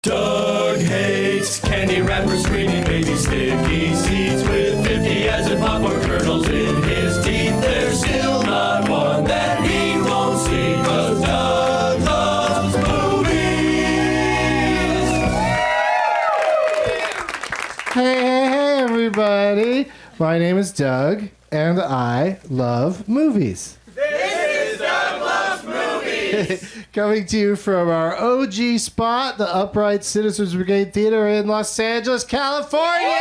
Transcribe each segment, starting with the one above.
Doug hates candy wrappers, screaming baby sticky seeds with 50 acid popcorn kernels in his teeth. There's still not one that he won't see, 'cause Doug loves movies. Hey, everybody. My name is Doug, and I love movies. This is Doug Loves Movies! Coming to you from our OG spot, the Upright Citizens Brigade Theater in Los Angeles, California!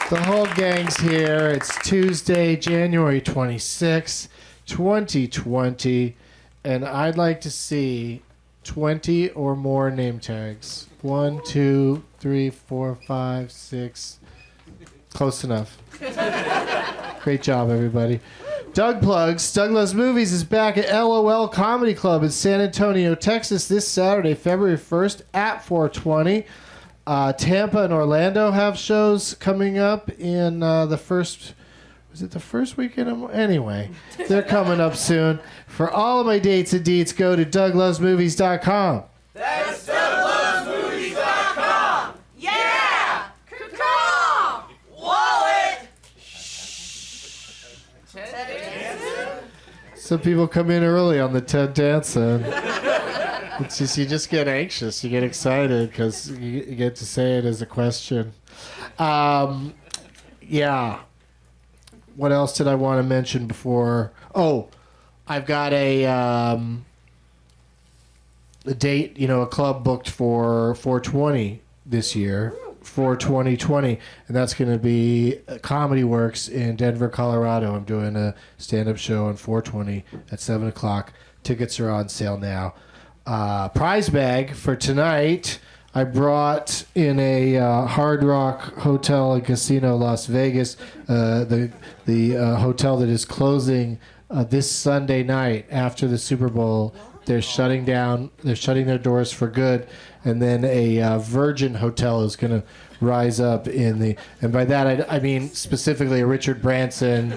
The whole gang's here. It's Tuesday, January 26, 2020, and I'd like to see 20 or more name tags. 1, 2, 3, 4, 5, 6. Close enough. Great job, everybody. Doug Plugs, Doug Loves Movies is back at LOL Comedy Club in San Antonio, Texas this Saturday, February 1st at 4:20. Tampa and Orlando have shows coming up in the first... Was it the first weekend? Anyway, they're coming up soon. For all of my dates and deets, go to DougLovesMovies.com. That's DougLovesMovies.com! Yeah! Caw! Wallet! Some people come in early on the Ted Danson. It's just, you just get anxious. You get excited because you get to say it as a question. Yeah. What else did I want to mention before? Oh, I've got a date, a club booked for 420 this year, for 2020, and that's going to be Comedy Works in Denver, Colorado. I'm doing a stand-up show on 420 at 7 o'clock. Tickets are on sale now. Prize bag for tonight, I brought in a Hard Rock Hotel and Casino, Las Vegas, the hotel that is closing this Sunday night after the Super Bowl. They're shutting down. They're shutting their doors for good, and then a Virgin Hotel is going to rise up in the. And by that I mean specifically a Richard Branson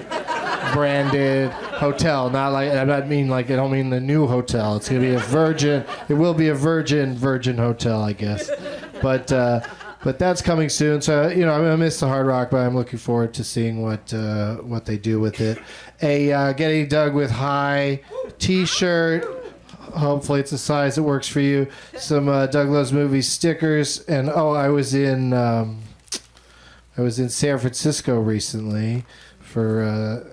branded hotel. Not like I don't mean the new hotel. It's going to be a Virgin. It will be a Virgin Hotel, I guess. But that's coming soon. So I'm gonna miss the Hard Rock, but I'm looking forward to seeing what they do with it. A Getting Doug with High T-shirt. Hopefully it's a size that works for you. Some Doug Loves Movies stickers, and I was in San Francisco recently for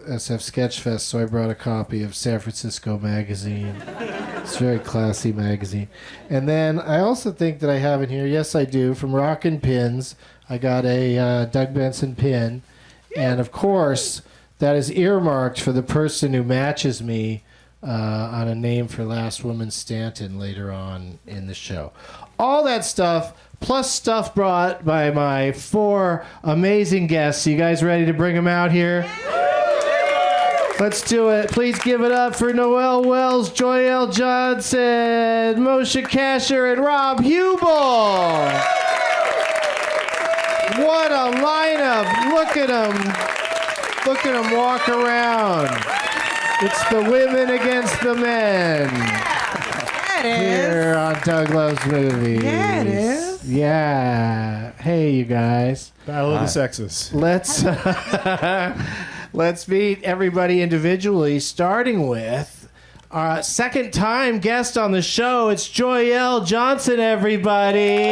SF Sketchfest, so I brought a copy of San Francisco Magazine. It's a very classy magazine. And then I also think that I have in here, yes I do, from Rockin' Pins, I got a Doug Benson pin, and of course that is earmarked for the person who matches me on a name for Last Woman Stanton later on in the show. All that stuff, plus stuff brought by my 4 amazing guests. You guys ready to bring them out here? Let's do it. Please give it up for Noël Wells, Joyelle Johnson, Moshe Kasher, and Rob Huebel. What a lineup. Look at them. Look at them walk around. It's the women against the men. Yeah, it is. Here on Doug Loves Movies. Yeah, it is. Yeah. Hey, you guys. Battle of the Sexes. Let's meet everybody individually, starting with our second-time guest on the show. It's Joyelle Johnson, everybody.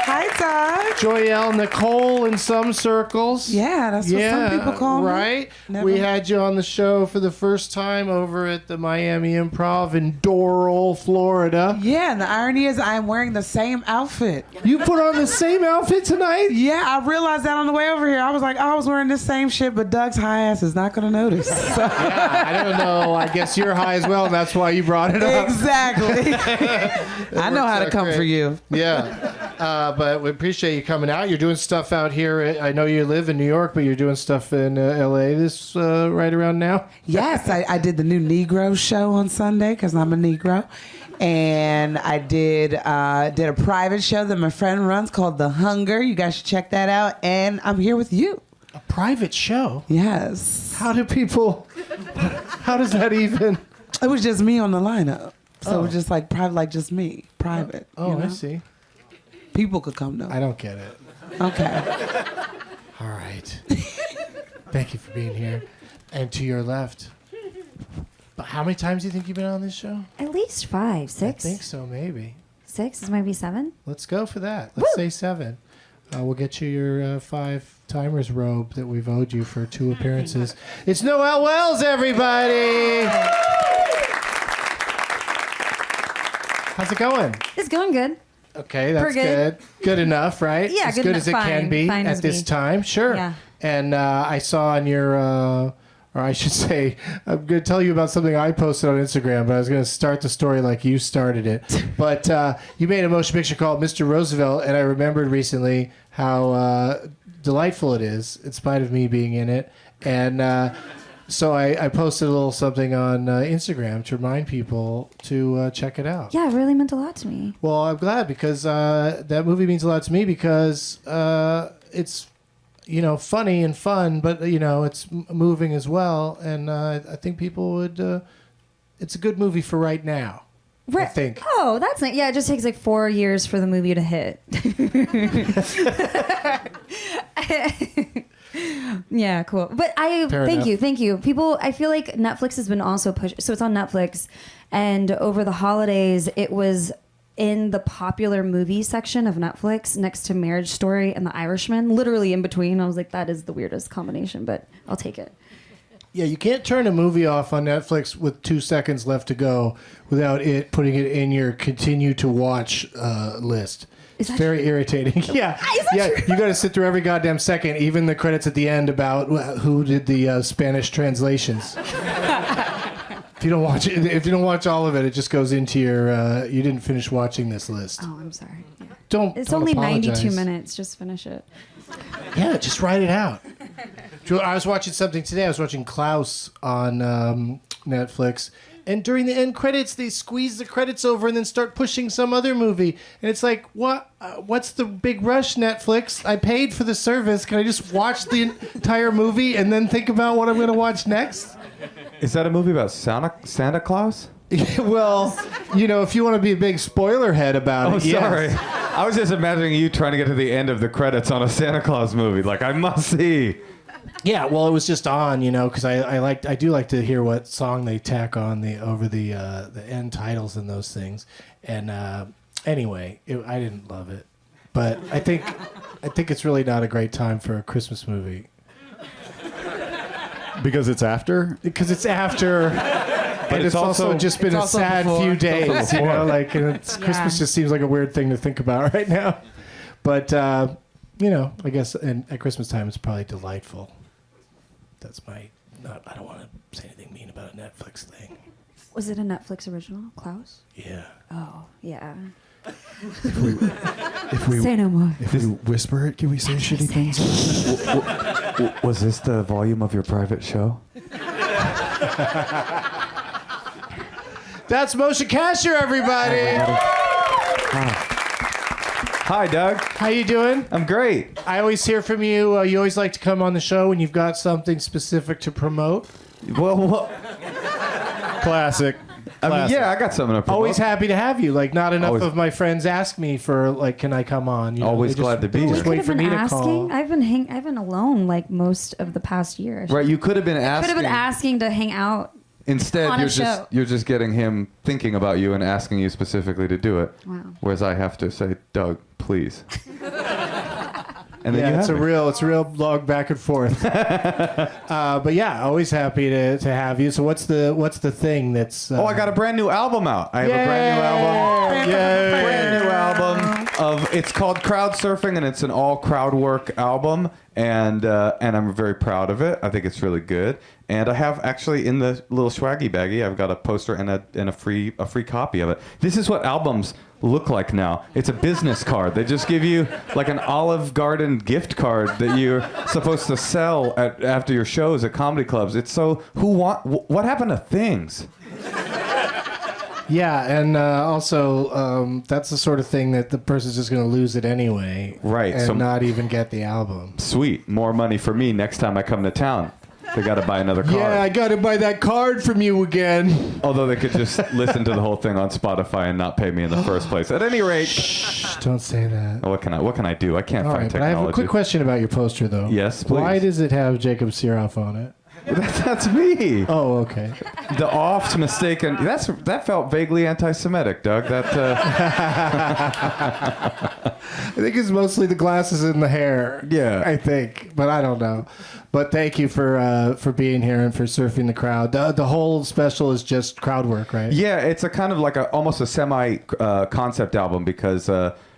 Hi, Doug. Joyelle Nicole in some circles. Yeah, that's what some people call me. Right? Never. We had you on the show for the first time over at the Miami Improv in Doral, Florida. Yeah, and the irony is I'm wearing the same outfit. You put on the same outfit tonight? Yeah, I realized that on the way over here. I was like, I was wearing this same shit, but Doug's high ass is not going to notice. So. Yeah, I don't know. I guess you're high as well, and that's why you brought it up. Exactly. I know how to come for you. Yeah. But we appreciate you coming out. You're doing stuff out here. I know you live in New York, but you're doing stuff in L.A. this right around now. Yes, I did the new Negro show on Sunday because I'm a Negro. And I did a private show that my friend runs called The Hunger. You guys should check that out. And I'm here with you. A private show? Yes. How does that even... It was just me on the lineup. So it was just like private, like just me, private. Oh, you know? I see. People could come though. I don't get it. Okay. All right. Thank you for being here. And to your left. But how many times do you think you've been on this show? At least 5, 6. I think so, maybe. 6 is maybe 7. Let's go for that. Let's say 7. We'll get you your 5 timers robe that we've owed you for 2 appearances. It's Noël Wells, everybody! How's it going? It's going good. Okay, that's Pretty good. good. Good enough, right? Yeah, as good good enough. as it can Fine. be Fine at as this me. time. Sure. Yeah. And I saw on your, or I should say, I'm going to tell you about something I posted on Instagram, but I was going to start the story like you started it. But you made a motion picture called Mr. Roosevelt, and I remembered recently how delightful it is, in spite of me being in it. And so I posted a little something on Instagram to remind people to check it out. Yeah, it really meant a lot to me. Well, I'm glad because that movie means a lot to me because it's, funny and fun, but, it's moving as well. And I think people would, it's a good movie for right now. I think. Oh, that's nice. Yeah, it just takes like 4 years for the movie to hit. Yeah, cool. But thank you. People, I feel like Netflix has been also pushed. So it's on Netflix, and over the holidays, it was in the popular movie section of Netflix next to Marriage Story and The Irishman, literally in between. I was like, that is the weirdest combination, but I'll take it. Yeah, you can't turn a movie off on Netflix with 2 seconds left to go without it putting it in your continue to watch list. It's very irritating. Yeah, you got to sit through every goddamn second, even the credits at the end about who did the Spanish translations. If you don't watch it, if you don't watch all of it, it just goes into your. You didn't finish watching this list. Oh, I'm sorry. Yeah. It's only apologize. 92 minutes. Just finish it. Yeah, just write it out. I was watching something today. I was watching Klaus on Netflix. And during the end credits, they squeeze the credits over and then start pushing some other movie. And it's like, what? What's the big rush, Netflix? I paid for the service. Can I just watch the entire movie and then think about what I'm going to watch next? Is that a movie about Santa Claus? Well, if you want to be a big spoiler head about it. Oh, sorry. Yes. I was just imagining you trying to get to the end of the credits on a Santa Claus movie. Like, I must see. Yeah, well, it was just on, because I do like to hear what song they tack on over the end titles and those things. And anyway, I didn't love it, but I think it's really not a great time for a Christmas movie because it's after. Because it's after. But it's also just been a sad few days, and Christmas just seems like a weird thing to think about right now. But I guess at Christmas time it's probably delightful. That's I don't want to say anything mean about a Netflix thing. Was it a Netflix original, Klaus? Yeah. Oh, yeah. If we Say no more. If we whisper it, can we say shitty things? Was this the volume of your private show? That's Moshe Kasher, everybody. Hi, Doug. How you doing? I'm great. I always hear from you. You always like to come on the show when you've got something specific to promote. Well, Classic. I mean, yeah, I got something to promote. Always happy to have you. Like, not enough Always. of my friends ask me for, like, can I come on? Always they glad to be they here. Just Could wait have for been me to asking. call. I've been alone like most of the past year. Right, you could have been Could asking. have been asking to hang out. Instead, on a show. you're just getting him thinking about you and asking you specifically to do it. Wow. Whereas I have to say, Doug, please. And then Yeah, you it's have a real log back and forth. But yeah, always happy to have you. So what's the thing that's? Oh, I got a brand new album out. I have a brand new album. Yay! Brand new album it's called Crowd Surfing, and it's an all crowd work album, and I'm very proud of it. I think it's really good. And I have actually in the little swaggy baggie, I've got a poster and a free copy of it. This is what albums look like now. It's a business card. They just give you like an Olive Garden gift card that you're supposed to sell after your shows at comedy clubs. It's so what happened to things? Yeah, and also that's the sort of thing that the person's just going to lose it anyway, Right, And so- not even get the album. Sweet, more money for me next time I come to town. They got to buy another card. Yeah, I got to buy that card from you again. Although they could just listen to the whole thing on Spotify and not pay me in the first place. At any rate, Shh, don't say that. what can I do? I can't All find right, but I technology. have a quick question about your poster, though. Yes, please. Why does it have Jacob Siroff on it? That's me. Oh, okay. The oft mistaken. That felt vaguely anti-Semitic, Doug. That. I think it's mostly the glasses and the hair. Yeah. I think, but I don't know. But thank you for being here and for surfing the crowd. The whole special is just crowd work, right? Yeah, it's a kind of like almost a semi concept album because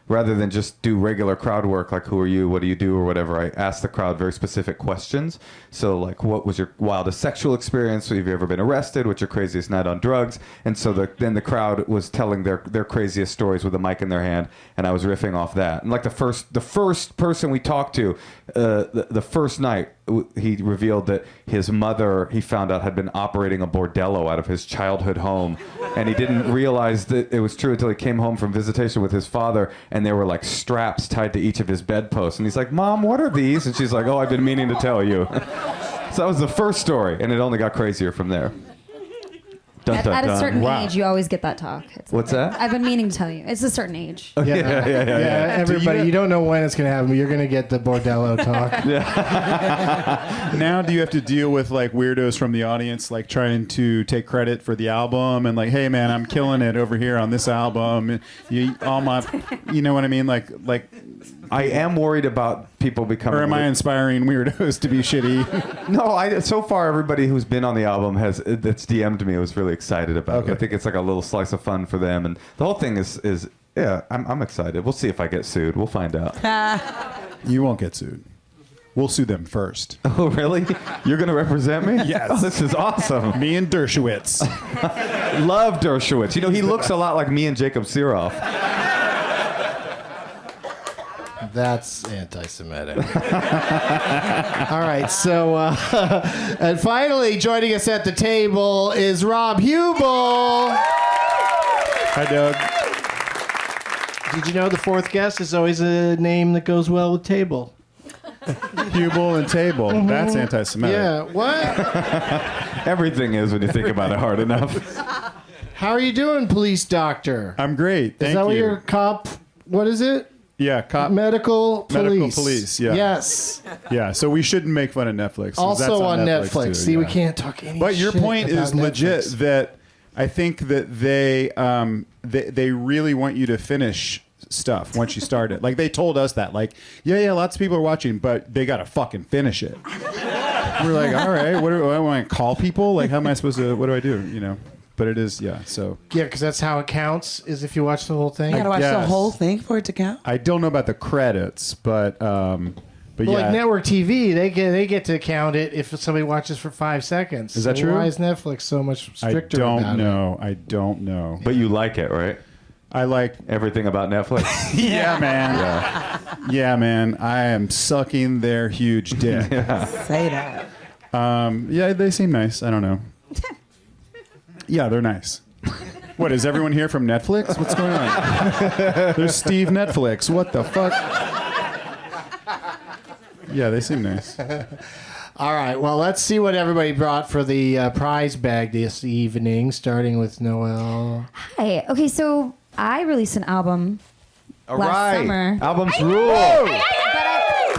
rather than just do regular crowd work like who are you, what do you do, or whatever, I asked the crowd very specific questions. So like, what was your wildest sexual experience? Have you ever been arrested? What's your craziest night on drugs? And so then the crowd was telling their craziest stories with a mic in their hand, and I was riffing off that. And like the first person we talked to, the first night, he revealed that his mother, he found out, had been operating a bordello out of his childhood home, and he didn't realize that it was true until he came home from visitation with his father, and there were like straps tied to each of his bedposts, and he's like, "Mom, what are these?" And she's like, "Oh, I've been meaning to tell you." So that was the first story, and it only got crazier from there. Dun, dun, At a dun. certain Wow. age, you always get that talk. What's that? I've been meaning to tell you. It's a certain age. Yeah, everybody, you don't know when it's going to happen, but you're going to get the bordello talk. Now, do you have to deal with like weirdos from the audience, like trying to take credit for the album and like, hey man, I'm killing it over here on this album. You know what I mean? Like, I am worried about people becoming. or am I inspiring weirdos to be shitty? No, so far everybody who's been on the album that's DM'd me was really excited about it. Okay. I think it's like a little slice of fun for them, and the whole thing is yeah, I'm excited. We'll see if I get sued. We'll find out. You won't get sued. We'll sue them first. Oh, really? You're going to represent me? Yes. Oh, this is awesome. Me and Dershowitz. Love Dershowitz. You know, he looks a lot like me and Jacob Siroff. That's anti-Semitic. All right, so and finally joining us at the table is Rob Huebel. Hi, Doug. Did you know the fourth guest is always a name that goes well with table? Huebel and Table. That's anti-Semitic. Yeah, what? Everything is when you think about it hard enough. How are you doing, police doctor? I'm great. Thank is that you. what your cop, what is it? Yeah, cop. Medical police, yeah. Yes. Yeah, so we shouldn't make fun of Netflix. 'cause that's Also on Netflix. too, See, we yeah. can't talk any But your shit point about is legit Netflix. that I think that they really want you to finish stuff once you start it. Like they told us that. Like, yeah, lots of people are watching, but they got to fucking finish it. We're like, all right, what do I want to call people? Like, how am I supposed to? What do I do? You know. But it is, yeah. So Yeah, because that's how it counts, is if you watch the whole thing. You gotta watch the Yes. whole thing for it to count. I don't know about the credits, but Well, yeah. like network TV, they get to count it if somebody watches for 5 seconds. Is that So true? Why is Netflix so much I stricter don't about know. I don't know. But you like it, right? I like. Everything about Netflix. Yeah, man. Yeah, man. I am sucking their huge dick. Say that. Yeah, they seem nice. I don't know. Yeah, they're nice. What, is everyone here from Netflix? What's going on? There's Steve Netflix. What the fuck? Yeah, they seem nice. All right, well, let's see what everybody brought for the prize bag this evening, starting with Noël. Hi. Okay, so I released an album All last right. summer. Albums rule.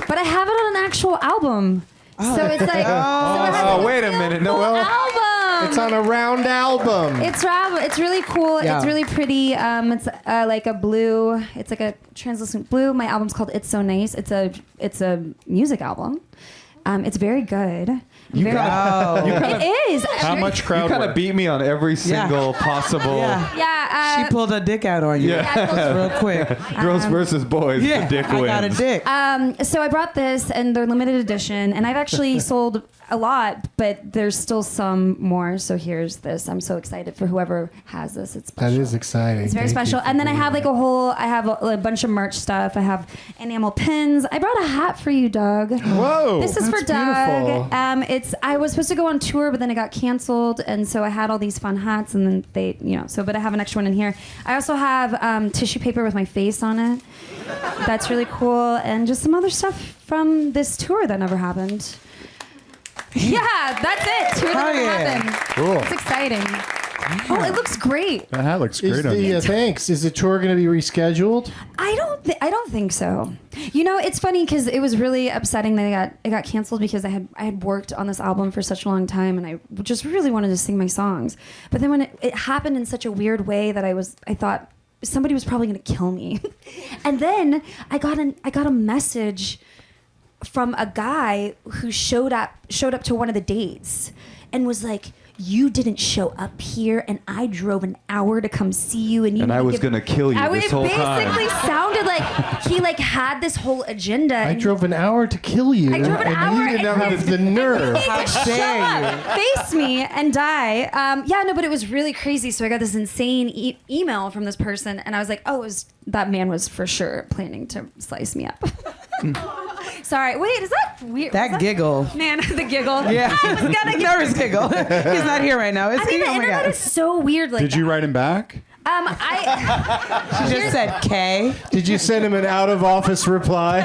But I have it on an actual album. So it's like Oh, wait a minute, Noël. album. It's on a round album. It's really cool. Yeah. It's really pretty. It's like a blue. It's like a translucent blue. My album's called "It's So Nice." It's a music album. It's very good. It is. How much crowd You kind work? of beat me on every single possible Yeah. Yeah. She pulled her dick out on you. Real quick. girls versus boys. Yeah. The dick I wins. got a dick. So I brought this, and they're limited edition, and I've actually sold a lot, but there's still some more. So here's this. I'm so excited for whoever has this. It's special. That is exciting. It's very Thank you special. for And then I doing have like that. a bunch of merch stuff. I have enamel pins. I brought a hat for you, Doug. Whoa. This is for That's Doug. beautiful. I was supposed to go on tour, but then it got canceled, and so I had all these fun hats, and then they, but I have an extra one in here. I also have tissue paper with my face on it. That's really cool, and just some other stuff from this tour that never happened. Yeah, that's it. Tour Oh, that yeah. happened. Cool. It's exciting. Oh, it looks great. That hat looks Is great on you. thanks. Is the tour going to be rescheduled? I don't think so. You know, it's funny because it was really upsetting that it got canceled because I had worked on this album for such a long time and I just really wanted to sing my songs. But then when it happened in such a weird way that I thought somebody was probably going to kill me. And then I got a message from a guy who showed up to one of the dates and was like, "You didn't show up here, and I drove an hour to come see you, and I was gonna kill you this whole time." It basically sounded like he had this whole agenda. I drove an hour to kill you. I drove an and hour you didn't and have the nerve. How dare you. face me and die. But it was really crazy. So I got this insane email from this person, and I was like, "Oh, that man was for sure planning to slice me up." Sorry. Wait, is that weird? That giggle. Man, the giggle. Yeah. I was gonna Nervous giggle. He's not here right now. Is I mean, he? the Oh my internet God. is so weird. Like Did you write him back? I She just said K. Did you send him an out of office reply?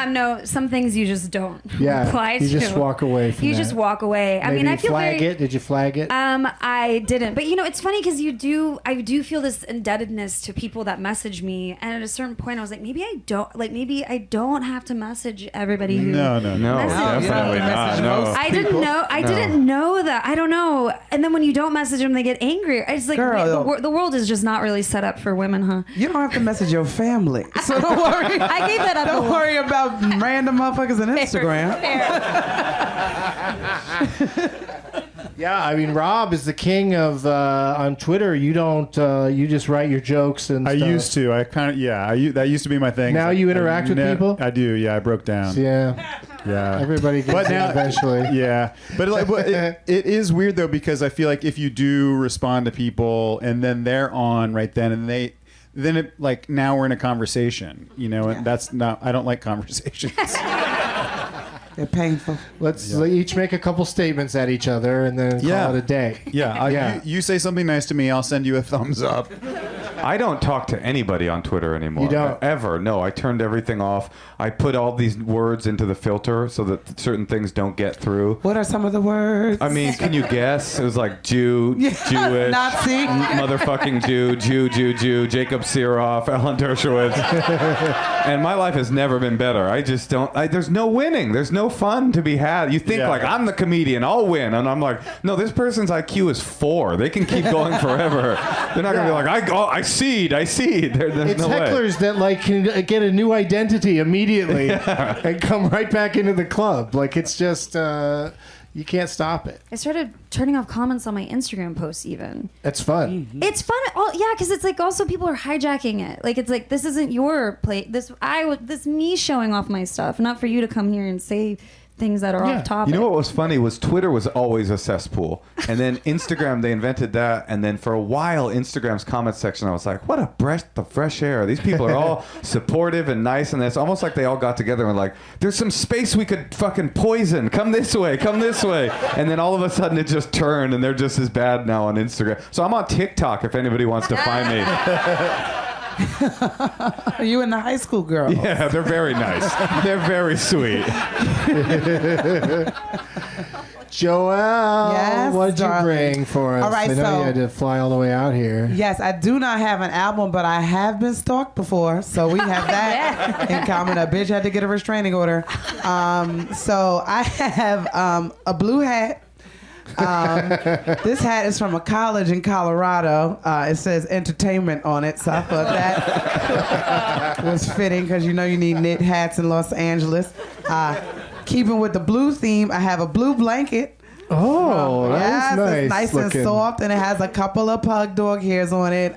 no, some things you just don't Yeah, reply you to. just walk away from You that. just walk away. I Maybe mean, I feel flag very. it. Did you flag it? I didn't, but it's funny because I do feel this indebtedness to people that message me, and at a certain point, I was like, maybe I don't have to message everybody who. No. No, Message me. definitely not. No. I didn't know. I didn't know that. I don't know. And then when you don't message them, they get angry. It's like Girl. the world is just not really set up for women, huh? You don't have to message your family. So don't worry. I gave that up. Don't worry about random motherfuckers on Instagram. Yeah, I mean, Rob is the king of on Twitter. You don't. You just write your jokes and. I stuff. used to. I kind of. Yeah. That used to be my thing. Now you interact with people? I do. Yeah. I broke down. Yeah. Yeah. Everybody gets But it now- eventually. Yeah, but it is weird though, because I feel like if you do respond to people and then they're on right then and then it like now we're in a conversation, and that's not. I don't like conversations. They're painful. Let's each make a couple statements at each other and then call it a day. Yeah, Yeah. You say something nice to me, I'll send you a thumbs up. I don't talk to anybody on Twitter anymore. You don't? Ever. No, I turned everything off. I put all these words into the filter so that certain things don't get through. What are some of the words? I mean, can you guess? It was like Jew, Jewish, Nazi. motherfucking Jew, Jacob Siroff, Alan Dershowitz. And my life has never been better. I just don't. There's no winning. There's no fun to be had. You think like I'm the comedian, I'll win, and I'm like, no, this person's IQ is 4. They can keep going forever. They're not gonna be like, I seed. There's It's no way. hecklers that can get a new identity immediately and come right back into the club. Like it's just you can't stop it. I started turning off comments on my Instagram posts even. That's fun. It's fun. Because it's like also people are hijacking it. Like it's like this isn't your plate. This me showing off my stuff, not for you to come here and say things that are off topic. You know what was funny was Twitter was always a cesspool, and then Instagram, they invented that, and then for a while Instagram's comment section, I was like, what a breath of fresh air. These people are all supportive and nice, and it's almost like they all got together and like, there's some space we could fucking poison. Come this way. And then all of a sudden it just turned, and they're just as bad now on Instagram. So I'm on TikTok if anybody wants to find me. Are you in the high school girl? Yeah, they're very nice. They're very sweet. Joelle, Yes, what did you darling. bring for us? All right, I know so- you had to fly all the way out here. Yes, I do not have an album, but I have been stalked before, so we have that in common. A bitch had to get a restraining order. So I have a blue hat. This hat is from a college in Colorado. It says entertainment on it, so I thought that was fitting because you need knit hats in Los Angeles. Keeping with the blue theme, I have a blue blanket. Oh, that is nice. It's nice looking. and soft, and it has a couple of pug dog hairs on it.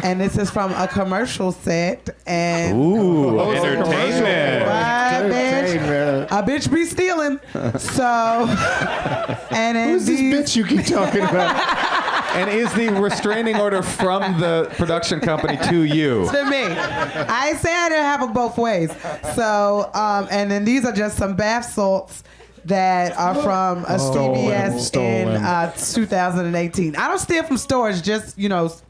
And this is from a commercial set. And Ooh, Oh, entertainment. Right, bitch. A bitch be stealing. So, and then Who's this bitch you keep talking about? And is the restraining order from the production company to you? to me. I say I didn't have them both ways. So, and then these are just some bath salts that are from a CVS Stolen. in 2018. I don't steal from stores, just,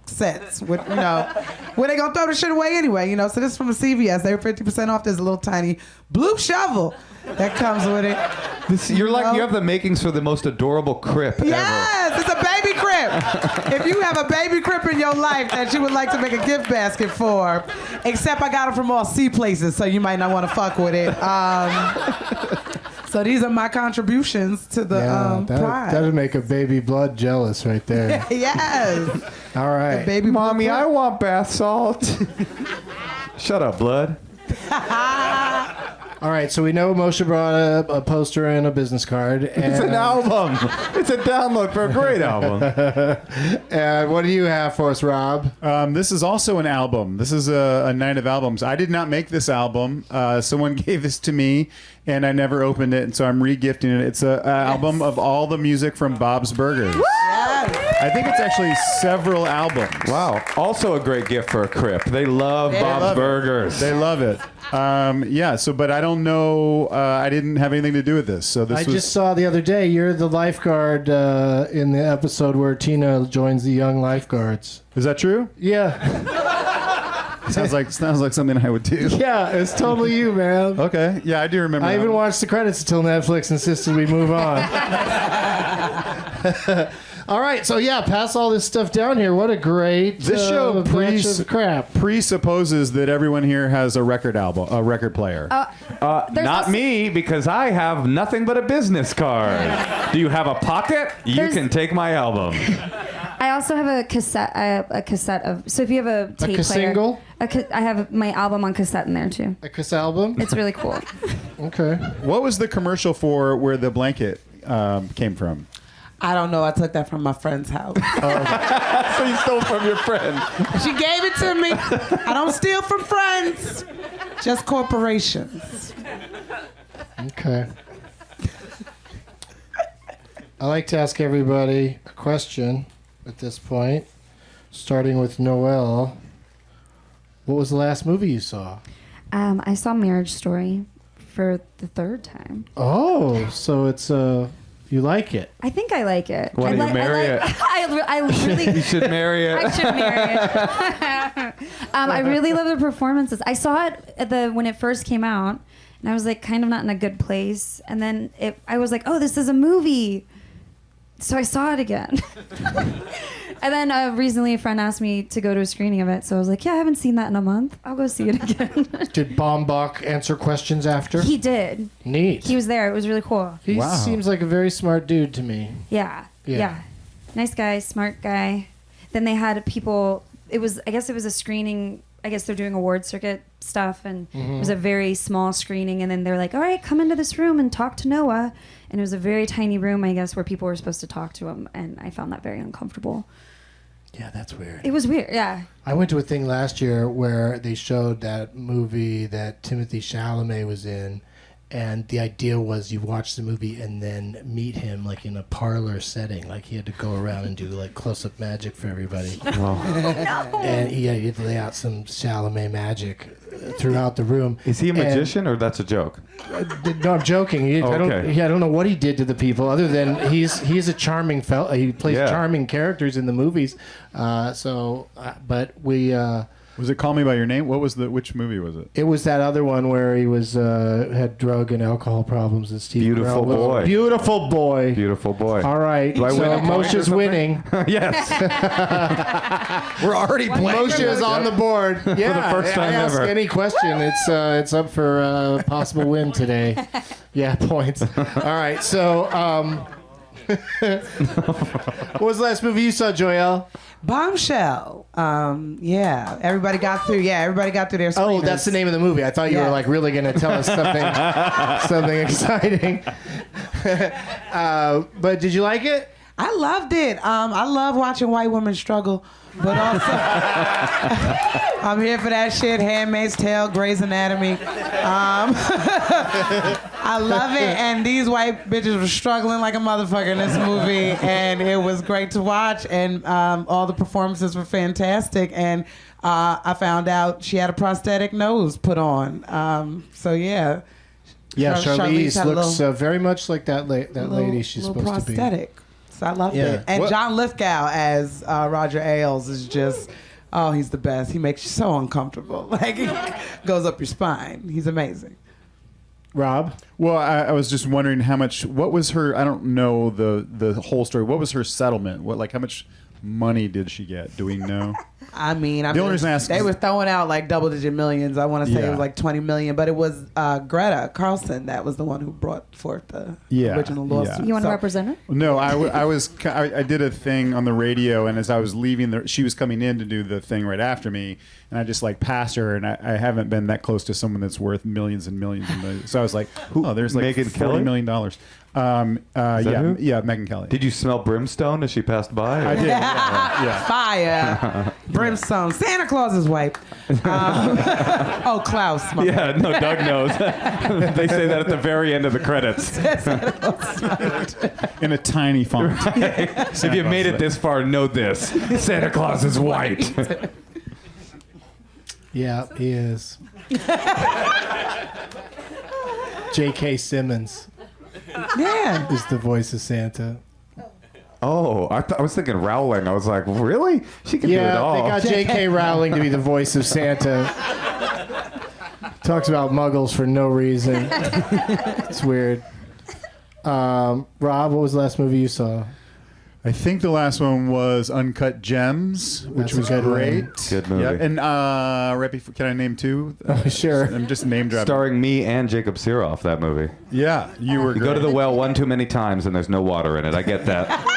sets. With, where they gonna throw the shit away anyway, So this is from a CVS. They were 50% off. There's a little tiny blue shovel that comes with it. You have the makings for the most adorable crip ever. Yes, it's a baby crib. If you have a baby crib in your life that you would like to make a gift basket for, except I got them from all C places, so you might not want to fuck with it. So these are my contributions to the pride. That'd make a baby blood jealous right there. Yes. All right. Baby Mommy, blood I want bath salt. Shut up, blood. All right, so we know Moshe brought a poster and a business card. And, It's an album. It's a download for a great album. And what do you have for us, Rob? This is also an album. This is a night of albums. I did not make this album. Someone gave this to me, and I never opened it, and so I'm re-gifting it. It's an album of all the music from Bob's Burgers. I think it's actually several albums. Wow. Also a great gift for a crip. They love Bob's Burgers. They love it. But I don't know. I didn't have anything to do with this. So I just saw the other day you're the lifeguard in the episode where Tina joins the young lifeguards. Is that true? Yeah. Sounds like something I would do. Yeah, it's totally you, man. Okay. Yeah, I do remember. I that even one. watched the credits until Netflix insisted we move on. All right, so yeah, pass all this stuff down here. What a great This show batch of crap. presupposes that everyone here has a record player. Not me, because I have nothing but a business card. Do you have a pocket? You can take my album. I also have a cassette of. So if you have a tape player, single? I have my album on cassette in there too. A Kiss album? It's really cool. Okay. What was the commercial for where the blanket came from? I don't know. I took that from my friend's house. So you stole from your friend. She gave it to me. I don't steal from friends, just corporations. Okay. I like to ask everybody a question at this point, starting with Noël. What was the last movie you saw? I saw Marriage Story for the third time. Oh, so it's you like it? I think I like it. Why don't you marry it? I really. You should marry it. I should marry it. I really love the performances. I saw it when it first came out, and I was like kind of not in a good place. And then I was like, oh, this is a movie. So I saw it again. And then recently a friend asked me to go to a screening of it. So I was like, yeah, I haven't seen that in a month. I'll go see it again. Did Baumbach answer questions after? He did. Neat. He was there. It was really cool. He seems like a very smart dude to me. Yeah. Nice guy, smart guy. Then they had people, I guess it was a screening. I guess they're doing award circuit stuff, and it was a very small screening. And then they're like, all right, come into this room and talk to Noah. And it was a very tiny room, I guess, where people were supposed to talk to him. And I found that very uncomfortable. Yeah, that's weird. It was weird, yeah. I went to a thing last year where they showed that movie that Timothée Chalamet was in, and the idea was you watch the movie and then meet him like in a parlor setting. Like he had to go around and do like close-up magic for everybody. And he had to lay out some Chalamet magic throughout the room. Is he a magician or that's a joke? No, I'm joking. I don't know what he did to the people other than he's a charming fella. He plays charming characters in the movies. But we... Was it Call Me by Your Name? Which movie was it? It was that other one where he was had drug and alcohol problems. And Steve Beautiful Carell boy. Beautiful boy. Beautiful boy. All right. Do I so win a point or Moshe's something? winning. Yes. We're already playing. Moshe is on the board. Yeah. first time I ask ever. any question. It's up for a possible win today. Yeah, points. All right. So what was the last movie you saw, Joyelle? Bombshell. Everybody got through. Yeah, everybody got through their screeners. Oh, that's the name of the movie. I thought you were like really going to tell us something exciting. But did you like it? I loved it. I love watching white women struggle, but also I'm here for that shit. Handmaid's Tale, Grey's Anatomy. I love it, and these white bitches were struggling like a motherfucker in this movie, and it was great to watch, and all the performances were fantastic, and I found out she had a prosthetic nose put on. So yeah, Yeah, Charlize had a looks very much like that lady she's little supposed to be. prosthetic. So I loved Yeah. it. And What- John Lithgow as Roger Ailes is just, oh, he's the best. He makes you so uncomfortable. Like, he goes up your spine. He's amazing. Rob? Well, I was just wondering what was her, I don't know the whole story. What was her settlement? How much money did she get? Do we know? I mean, The only reason I ask they is- were throwing out like double-digit millions. I want to say it Yeah. was like 20 million, but it was Greta Carlson that was the one who brought forth the original lawsuit. You want to So- represent her? No, I did a thing on the radio, and as I was leaving, she was coming in to do the thing right after me, and I just like passed her, and I haven't been that close to someone that's worth millions and millions and millions. So I was like, oh, there's like Megyn $40 Kelly? million. that who? Yeah, Megyn Kelly. Did you smell brimstone as she passed by? I did. Yeah. Fire, brimstone, Santa Claus's wife. Oh, Klaus. My Yeah, no, Doug knows. They say that at the very end of the credits. In a tiny font. If you made it this far, know this: Santa Claus is white. Yeah, he is. J.K. Simmons Yeah. is the voice of Santa. Oh, I was thinking Rowling. I was like, really? She can do it Yeah, all. they got J.K. Rowling to be the voice of Santa. Talks about muggles for no reason. It's weird. Rob, what was the last movie you saw? I think the last one was Uncut Gems, which That's a was good great. one. Good movie. Yeah, and right before, can I name two? Sure. I'm just name dropping. Starring me and Jacob Siroff, that movie. Yeah, you were You great. go to the well one too many times and there's no water in it. I get that.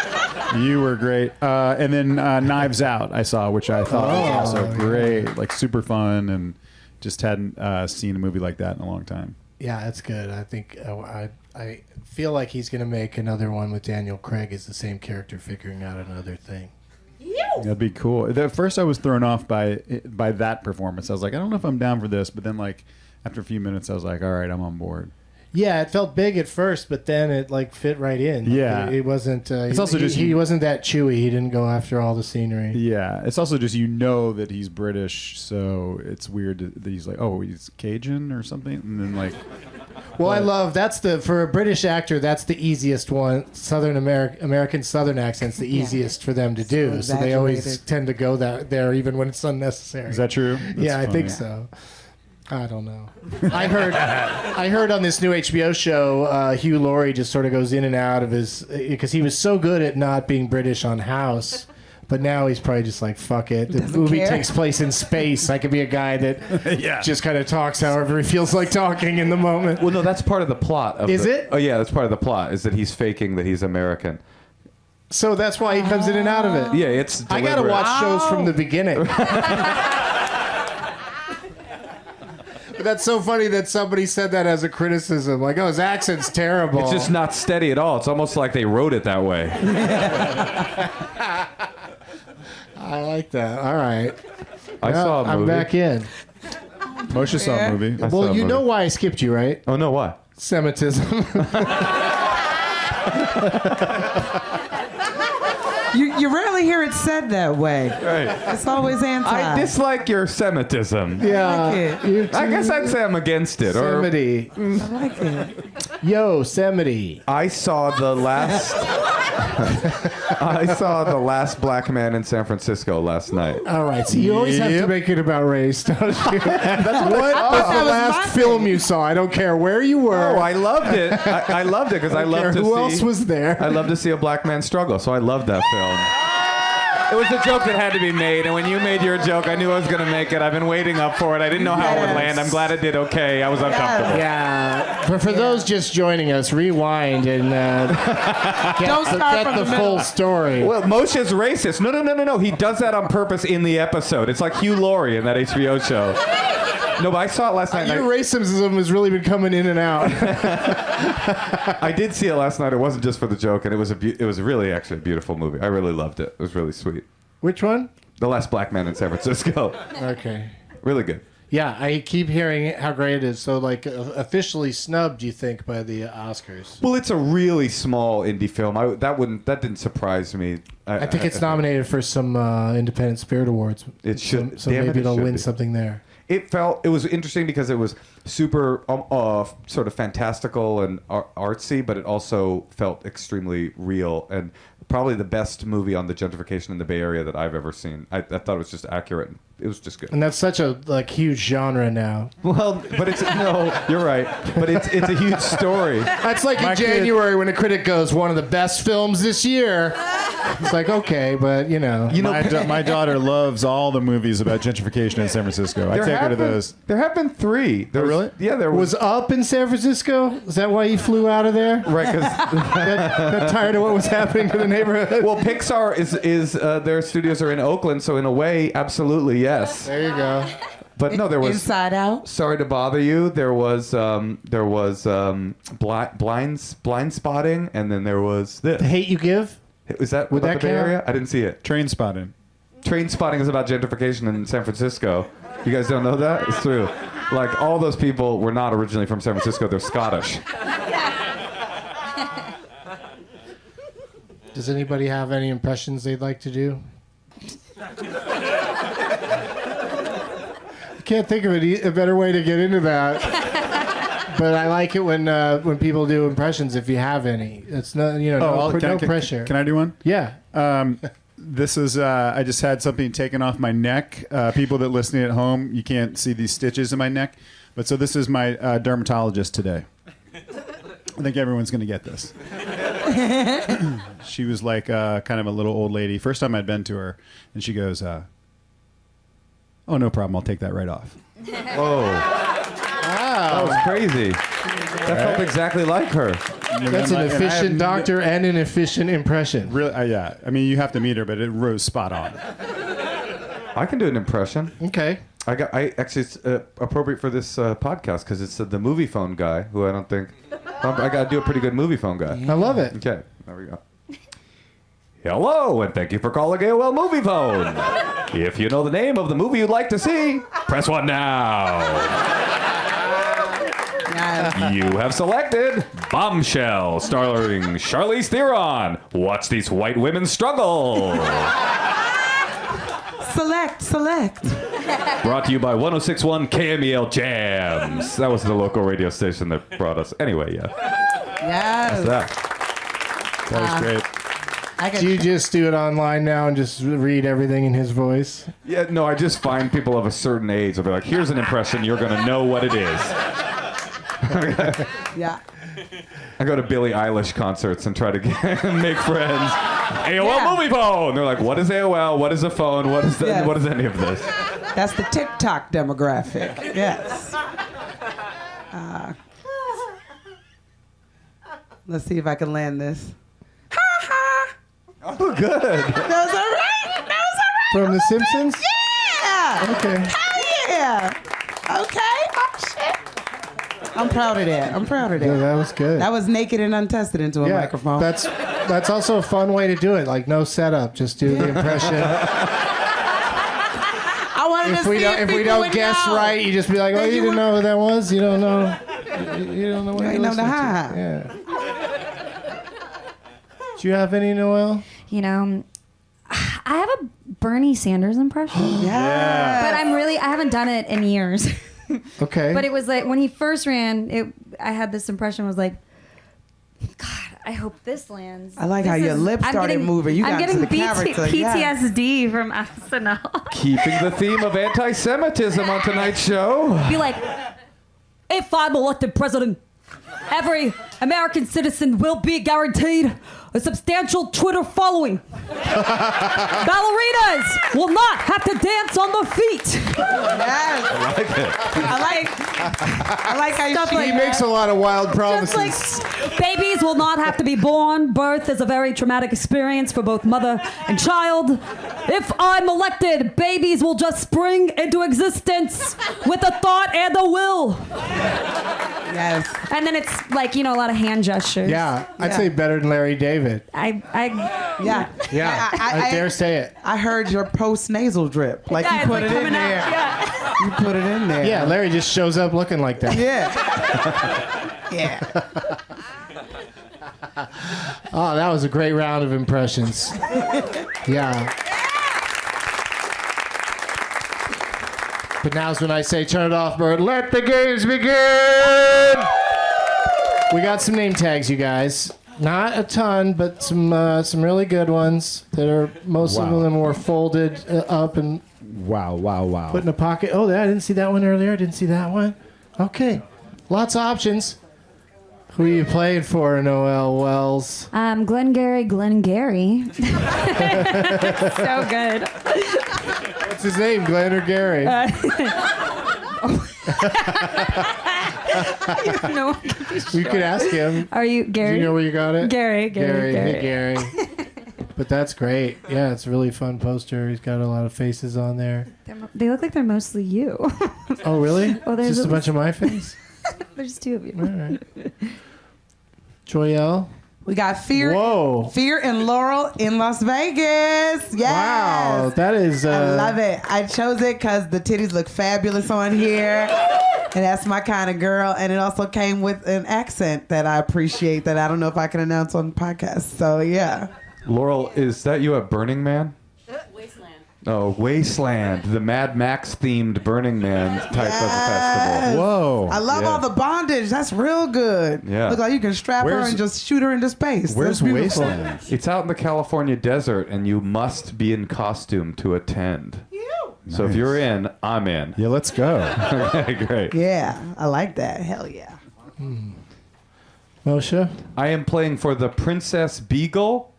You were great. And then Knives Out I saw, which I thought was also great. Like super fun, and just hadn't seen a movie like that in a long time. Yeah, that's good. I think I feel like he's going to make another one with Daniel Craig as the same character figuring out another thing. That'd be cool. At first I was thrown off by that performance. I was like, I don't know if I'm down for this. But then like after a few minutes, I was like, all right, I'm on board. Yeah, it felt big at first, but then it like fit right in. Yeah. It wasn't. It's also just- he wasn't that chewy. He didn't go after all the scenery. Yeah, it's also just that he's British, so it's weird that he's like, oh, he's Cajun or something, and then like, Well, I love for a British actor, that's the easiest one. Southern American Southern accent's the easiest for them to do. So they always exaggerated. tend to go there even when it's unnecessary. is that true? That's Yeah, I funny. think so. I don't know. I heard on this new HBO show, Hugh Laurie just sort of goes in and out of his, because he was so good at not being British on House, but now he's probably just like, fuck it. The Doesn't movie care. takes place in space. I could be a guy that Yeah. just kind of talks however he feels like talking in the moment. Well, no, that's part of the plot. Is it? Oh, yeah, that's part of the plot, is that he's faking that he's American. So that's why he comes in and out of it. Yeah, it's I gotta deliberate. watch shows from the beginning. But that's so funny that somebody said that as a criticism. Like, oh, his accent's terrible. It's just not steady at all. It's almost like they wrote it that way. I like that. All right. I saw a movie. I'm back in. Moshe saw a movie. I saw Well, a you know movie. why I skipped you, right? Oh, no, why? Semitism. You rarely hear it said that way. Right. It's always anti. I dislike your Semitism. Yeah. like it. You I guess too. I'd say I'm against it. Or Yosemite. I like it. Yosemite. I saw the last. I saw the last black man in San Francisco last night. All right. So you always have to Yep. make it about race, don't you? What was that the was last my film you saw? I don't care where you were. Oh, I loved it. I loved it because I don't care love to who see. else was there. I love to see a black man struggle, so I loved that film. It was a joke that had to be made, and when you made your joke, I knew I was going to make it. I've been waiting up for it. I didn't know how it would land. I'm glad it did okay. I was uncomfortable. Yeah. For those just joining us, rewind and Don't start get from the the full middle. story. Well, Moshe's racist. No. He does that on purpose in the episode. It's like Hugh Laurie in that HBO show. No, but I saw it last night. and Your racism has really been coming in and out. I did see it last night. It wasn't just for the joke, and it was really actually a beautiful movie. I really loved it. It was really sweet. Which one? The Last Black Man in San Francisco. Okay. Really good. Yeah, I keep hearing how great it is. So, like, officially snubbed, you think, by the Oscars? Well, it's a really small indie film. That didn't surprise me. I think it's nominated for some Independent Spirit Awards. It should. So Damn maybe it they'll should win be. something there. it was interesting because it was super sort of fantastical and artsy, but it also felt extremely real and probably the best movie on the gentrification in the Bay Area that I've ever seen. I thought it was just accurate. It was just good. And that's such a huge genre now. Well, but it's no, you're right. But it's a huge story. That's like in January when a critic goes, one of the best films this year. It's like, okay, but my daughter loves all the movies about gentrification in San Francisco. I take her to those. There have been 3. Really? Yeah, there was Up in San Francisco. Is that why you flew out of there? Right, because got tired of what was happening to the neighborhood. Well, Pixar is their studios are in Oakland, so in a way, absolutely yes. There you go. But no, there was Inside Out. Sorry to Bother You. There was blind Spotting, and then there was this. The Hate You Give. Was that Would about that the Bay count? Area? I didn't see it. Train Spotting. Train Spotting is about gentrification in San Francisco. You guys don't know that? It's true. Like all those people were not originally from San Francisco. They're Scottish. Does anybody have any impressions they'd like to do? I can't think of a better way to get into that. But I like it when people do impressions. If you have any, it's not no pressure. Can I do one? Yeah. This is I just had something taken off my neck. People that listening at home, you can't see these stitches in my neck, but so this is my dermatologist today. I think everyone's going to get this. She was like kind of a little old lady. First time I'd been to her, and she goes, "Oh, no problem. I'll take that right off." Whoa. That was crazy. That felt exactly like her. That's an efficient doctor and an efficient impression. Really? Yeah. I mean, you have to meet her, but it rose spot on. I can do an impression. Okay. I actually it's appropriate for this podcast because it's the movie phone guy who I don't think I got to do a pretty good movie phone guy. I love it. Okay, there we go. Hello, and thank you for calling AOL Movie Phone. If you know the name of the movie you'd like to see, press 1 now. You have selected Bombshell, starring Charlize Theron. Watch these white women struggle. Select. Brought to you by 106.1 KMEL Jams. That was the local radio station that brought us. Anyway, yeah. Yes. That was great. Do you just do it online now and just read everything in his voice? Yeah, no, I just find people of a certain age. I'll be like, here's an impression. You're going to know what it is. Yeah. I go to Billie Eilish concerts and try to make friends. AOL Movie Phone. They're like, what is AOL? What is a phone? What is Yes. What is any of this? That's the TikTok demographic. Yes. Let's see if I can land this. Oh, good. That was all right. From The Simpsons? Yeah. Okay. Hell yeah. Okay. Oh, shit. I'm proud of that. Yeah, that was good. That was naked and untested into a microphone. That's also a fun way to do it. Like no setup, just do the impression. I wanted to see if we don't guess right, you just be like, "Oh, you didn't know who that was. You don't know. You don't know what ain't you're know the listening to." hi-hat. Yeah. Do you have any, Noel? I have a Bernie Sanders impression. Yeah. But I haven't done it in years. Okay. But it was like when he first ran, I had this impression was like, God, I hope this lands. I like how your lips started moving. You I'm got into getting the character. Yeah. PTSD from SNL. Keeping the theme of anti-Semitism on tonight's show. Be like, if I'm elected president, every American citizen will be guaranteed a substantial Twitter following. Ballerinas will not have to dance on their feet. Yes. I like it. I like how Stuff she like he makes a lot of wild promises. Just like babies will not have to be born. Birth is a very traumatic experience for both mother and child. If I'm elected, babies will just spring into existence with a thought and a will. Yes. And then it's like, a lot of hand gestures. Yeah, I'd say better than Larry David. Yeah. Yeah, I dare say it. I heard your post-nasal drip. Like Yeah, you it's put like it in coming out. there. Yeah. You put it in there. Yeah, Larry just shows up looking like that. Yeah. Yeah. Oh, that was a great round of impressions. Yeah. But now's when I say turn it off, Bird. Let the games begin! We got some name tags, you guys. Not a ton, but some really good ones that are most of them were folded up and Wow. put in a pocket. Oh, I didn't see that one earlier. I didn't see that one. Okay. Lots of options. Who are you playing for, Noël Wells? Glengarry. So good. What's his name, Glenn or Gary? No. You could ask him. Are you Do Gary? you know where you got it? Gary. Hey, Gary. But that's great. Yeah, it's a really fun poster. He's got a lot of faces on there. They look like they're mostly you. Oh, really? Oh, there's Just a a- bunch of my face? There's two of you. All right. Joyelle? We got Fear and Laurel in Las Vegas. Yes. Wow, that is... I love it. I chose it because the titties look fabulous on here. And that's my kind of girl. And it also came with an accent that I appreciate that I don't know if I can announce on the podcast. So, yeah. Laurel, is that you at Burning Man? Wasteland. Oh, Wasteland, the Mad Max themed Burning Man type of a festival. Whoa. I love all the bondage. That's real good. Yeah. Look like you can strap her Where's- and just shoot her into space. Where's That's beautiful. Wasteland? It's out in the California desert, and you must be in costume to attend. So if Nice. you're in, I'm in. Yeah, let's go. Okay, great. Yeah, I like that. Hell yeah. Moshe? I am playing for the Princess Beagle,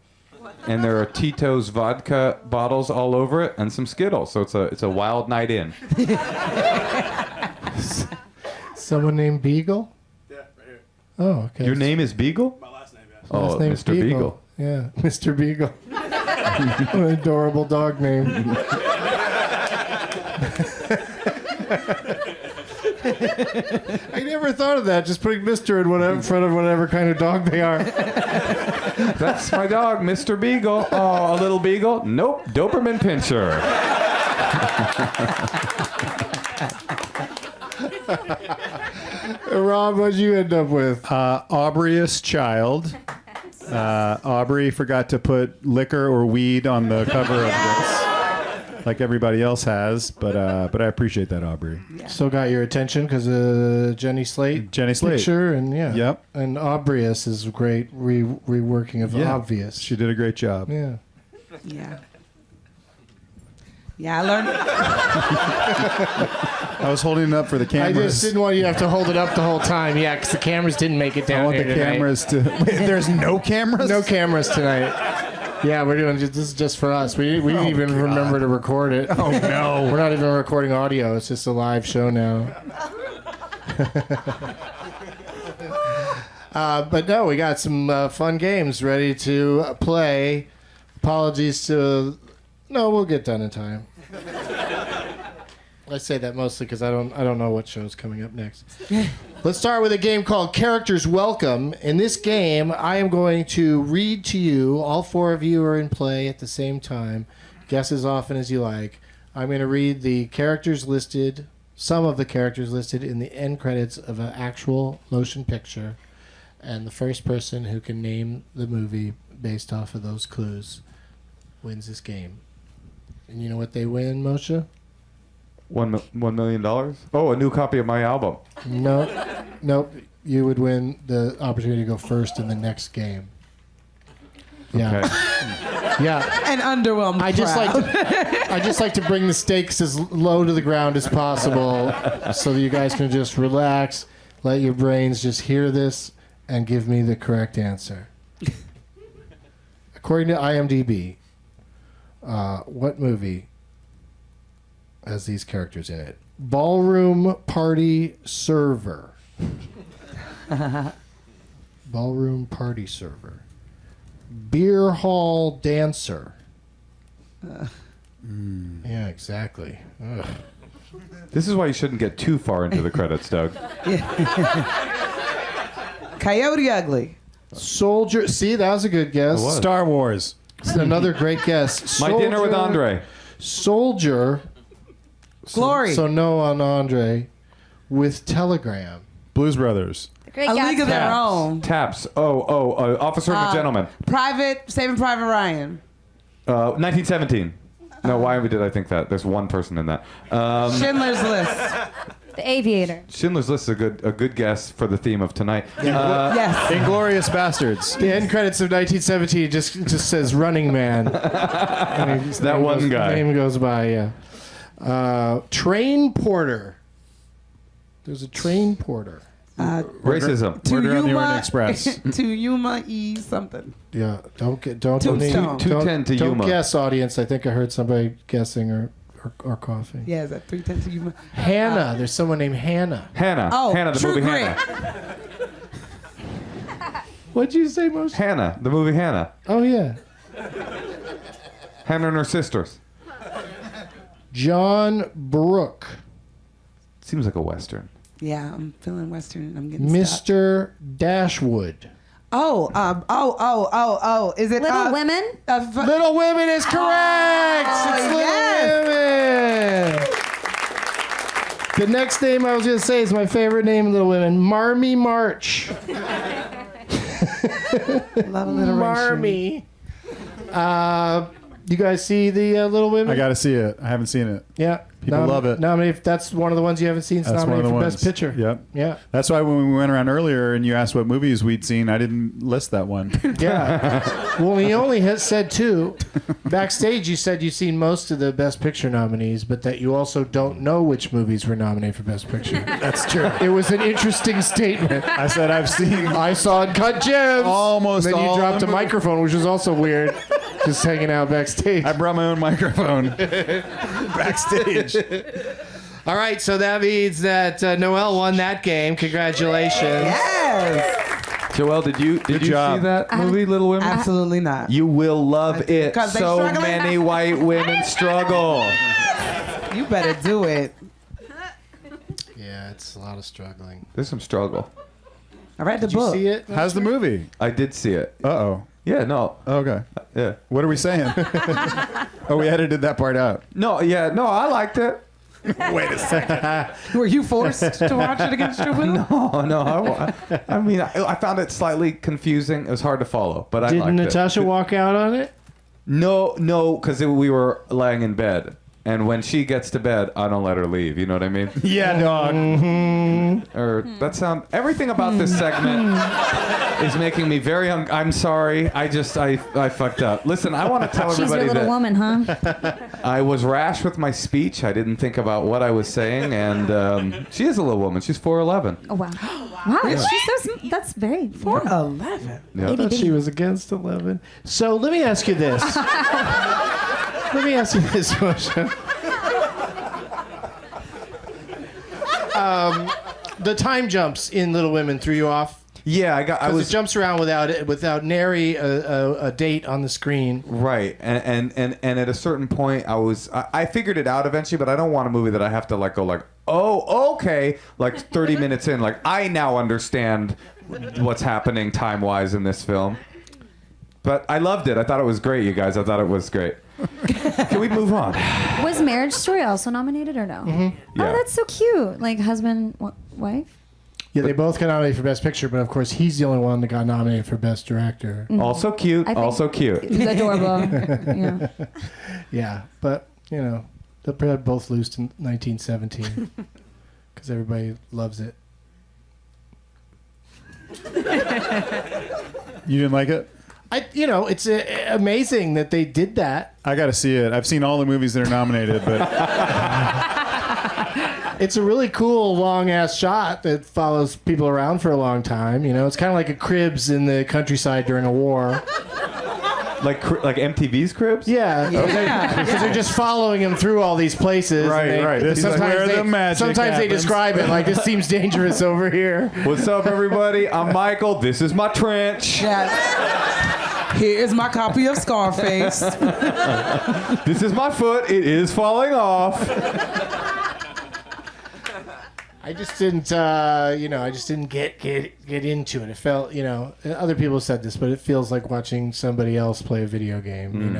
and there are Tito's vodka bottles all over it, and some Skittles. So it's a wild night in. Someone named Beagle? Yeah, right here. Oh, okay. Your name is Beagle? My last name, yes. Oh, Last name's Mr. Beagle. Yeah, Mr. Beagle. What an adorable dog name. I never thought of that. Just putting Mr. in front of whatever kind of dog they are. That's my dog, Mr. Beagle. Oh, a little beagle? Nope, Doberman Pinscher. Rob, what'd you end up with? Aubrey's child. Aubrey forgot to put liquor or weed on the cover of this, like everybody else has. But I appreciate that, Aubrey. Still got your attention because Jenny Slate picture and Yep. and Obvious is great reworking of Obvious. She did a great job. Yeah. Yeah. Yeah, I learned. I was holding it up for the I cameras. just didn't want you to have to hold it up the whole time. Yeah, because the cameras didn't make it I down want here the tonight. cameras to. Wait, there's no cameras. No cameras tonight. Yeah, we're doing this is just for us. We didn't even remember to record it. Oh no. We're not even recording audio. It's just a live show now. But no, we got some fun games ready to play. Apologies to... No, we'll get done in time. I say that mostly because I don't know what show's coming up next. Let's start with a game called Characters Welcome. In this game, I am going to read to you. All four of you are in play at the same time. Guess as often as you like. I'm going to read the characters listed, some of the characters listed in the end credits of an actual motion picture. And the first person who can name the movie based off of those clues wins this game. And you know what they win, Moshe? $1 million? Oh, a new copy of my album. Nope. You would win the opportunity to go first in the next game. Yeah. Okay. Yeah. An underwhelmed I just crowd. like to bring the stakes as low to the ground as possible so that you guys can just relax, let your brains just hear this and give me the correct answer. According to IMDb, what movie has these characters in it? Ballroom Party Server. Ballroom Party Server. Beer Hall Dancer. Yeah, exactly. Ugh. This is why you shouldn't get too far into the credits, Doug. Coyote Ugly. Soldier. See, that was a good guess. It was. Star Wars. It's another great guess. My Dinner with Andre. Soldier. Glory. So no on Andre. With Telegram. Blues Brothers. Great A League of Their Taps. Own. Taps. Officer and a Gentleman. Saving Private Ryan. 1917. No, why did I think that? There's one person in that. Schindler's List. The Aviator. Schindler's List is a good guess for the theme of tonight. Yes. Inglorious Bastards. The end credits of 1917 just says Running Man. That one guy. Name goes by, yeah. Train porter. There's a train porter. Racism. Murder on the Yuma- Orient Express. To Yuma E something. Yeah, don't Tombstone. 210 to don't Yuma. guess, audience. I think I heard somebody guessing or coughing. Yeah, is that 310 to Yuma? Hannah. There's someone named Hannah. Hannah. Oh, Hannah, the True movie Grit. Hannah. What'd you say, Moshe? Hannah, the movie Hannah. Oh yeah, Hannah and her sisters. John Brooke, Seems like a Western. Yeah, I'm feeling Western and I'm getting stuck. Mr. Dashwood. Oh, is it Little Women. Little Women is correct. It's Little yes. Women. The next name I was going to say is my favorite name, Little Women. Marmy March. Love alliteration. Marmy. You guys see the Little Women? I got to see it. I haven't seen it. Yeah. People love it. Nominated. That's one of the ones you haven't seen. It's That's one of nominated the for ones. Best Picture. Yep. Yeah. That's why when we went around earlier and you asked what movies we'd seen, I didn't list that one. Yeah. Well, he only has said two. Backstage, you said you've seen most of the Best Picture nominees, but that you also don't know which movies were nominated for Best Picture. That's true. It was an interesting statement. I said I've seen I saw Uncut Gems. almost And then you all dropped the a microphone, which was also weird. Just hanging out backstage. I brought my own microphone backstage. All right, so that means that Noël won that game. Congratulations. Yes. Joelle, did you job. see that movie, Little Women? Absolutely not. You will love it. 'Cause they So struggling? many white women struggle. You better do it. Yeah, it's a lot of struggling. There's some struggle. I read the Did you book. see it? How's the movie? I did see it. Uh-oh. Yeah, no. Okay. Yeah. What are we saying? Oh, we edited that part out. No, I liked it. Wait a second. Were you forced to watch it against your will? Oh, no. I mean, I found it slightly confusing. It was hard to follow, but I Did liked Natasha it. walk out on it? No, because we were laying in bed. And when she gets to bed, I don't let her leave. You know what I mean? Yeah, dog. Or that sound. Everything about this segment is making me very. I'm sorry. I fucked up. Listen, I want to tell She's your everybody little that woman, huh? I was rash with my speech. I didn't think about what I was saying, and she is a little woman. She's 4'11". Oh wow. Wow. She's so. That's very. 4'11". Yeah. I thought she was against 11. So let me ask you this. Moshe. The time jumps in Little Women threw you off? Yeah, I Because was it jumps around without nary a date on the screen. right, and at a certain point, I figured it out eventually, but I don't want a movie that I have to go oh, okay, 30 minutes in, I now understand what's happening time wise in this film. But I loved it. I thought it was great, you guys. I thought it was great. Can we move on? Was Marriage Story also nominated or no? Mm-hmm. Yeah. Oh, that's so cute. Like husband, wife. Yeah, they both got nominated for Best Picture, but of course he's the only one that got nominated for Best Director. Also cute. I think- Also cute. He's adorable. Yeah. Yeah, but, they'll probably both lose in 1917 because everybody loves it. You didn't like it? It's amazing that they did that. I got to see it. I've seen all the movies that are nominated, but It's a really cool long-ass shot that follows people around for a long time. It's kind of like a Cribs in the countryside during a war. Like MTV's Cribs? Yeah, because they're just following him through all these places. Right, and right. This is where the magic sometimes they happens. describe it like this seems dangerous over here. What's up, everybody? I'm Michael. This is my trench. Yes. Here is my copy of Scarface. This is my foot. It is falling off. I just didn't, I just didn't get into it. It felt, other people said this, but it feels like watching somebody else play a video game.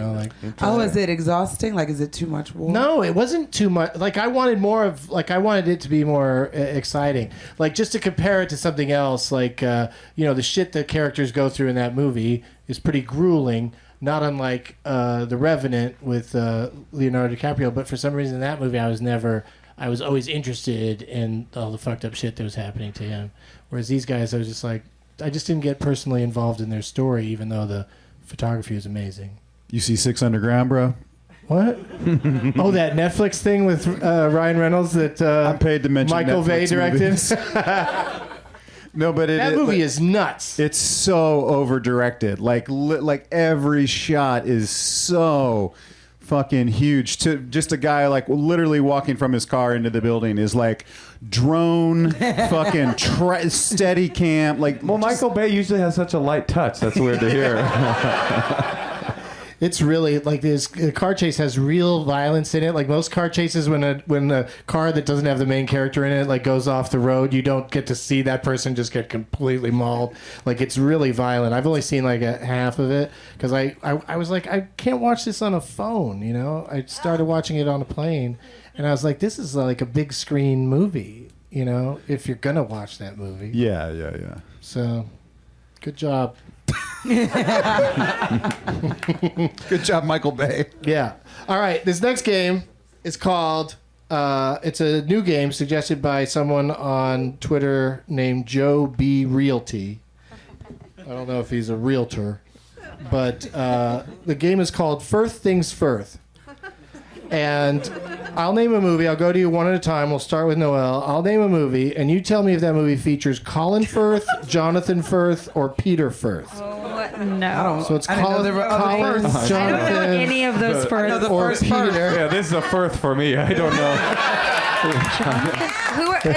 Oh, is it exhausting? Is it too much war? No, it wasn't too much. I wanted more of, I wanted it to be more exciting. Just to compare it to something else, the shit the characters go through in that movie is pretty grueling. not unlike The Revenant with Leonardo DiCaprio. But for some reason, in that movie, I was always interested in all the fucked up shit that was happening to him. Whereas these guys, I was just like, I just didn't get personally involved in their story, even though the photography was amazing. You see Six Underground, bro? What? Oh, that Netflix thing with Ryan Reynolds that I'm paid to mention Michael Bay Netflix directed. movies. No, but That movie is nuts. It's so over directed. Like every shot is so fucking huge. To just a guy like literally walking from his car into the building is like drone fucking steady cam. Like, Well, Michael Bay usually has such a light touch. That's weird to hear. It's really like this. The car chase has real violence in it. Like most car chases, when a car that doesn't have the main character in it like goes off the road, you don't get to see that person just get completely mauled. Like it's really violent. I've only seen like a half of it because I was like, I can't watch this on a phone. You know, I started watching it on a plane, and I was like, this is like a big screen movie. You know, if you're gonna watch that movie. yeah. So, good job. Good job, Michael Bay. Yeah. All right. This next game is called. It's a new game suggested by someone on Twitter named Joe B Realty. I don't know if he's a realtor, but the game is called Firth Things Firth. And I'll name a movie. I'll go to you one at a time. We'll start with Noel. I'll name a movie, and you tell me if that movie features Colin Firth, Jonathan Firth, or Peter Firth. Oh, no. So it's I didn't know Colin, there were other Colin Firths. I don't know Jonathan, any of those Firths. or Peter. Yeah, this is a Firth for me. I don't know.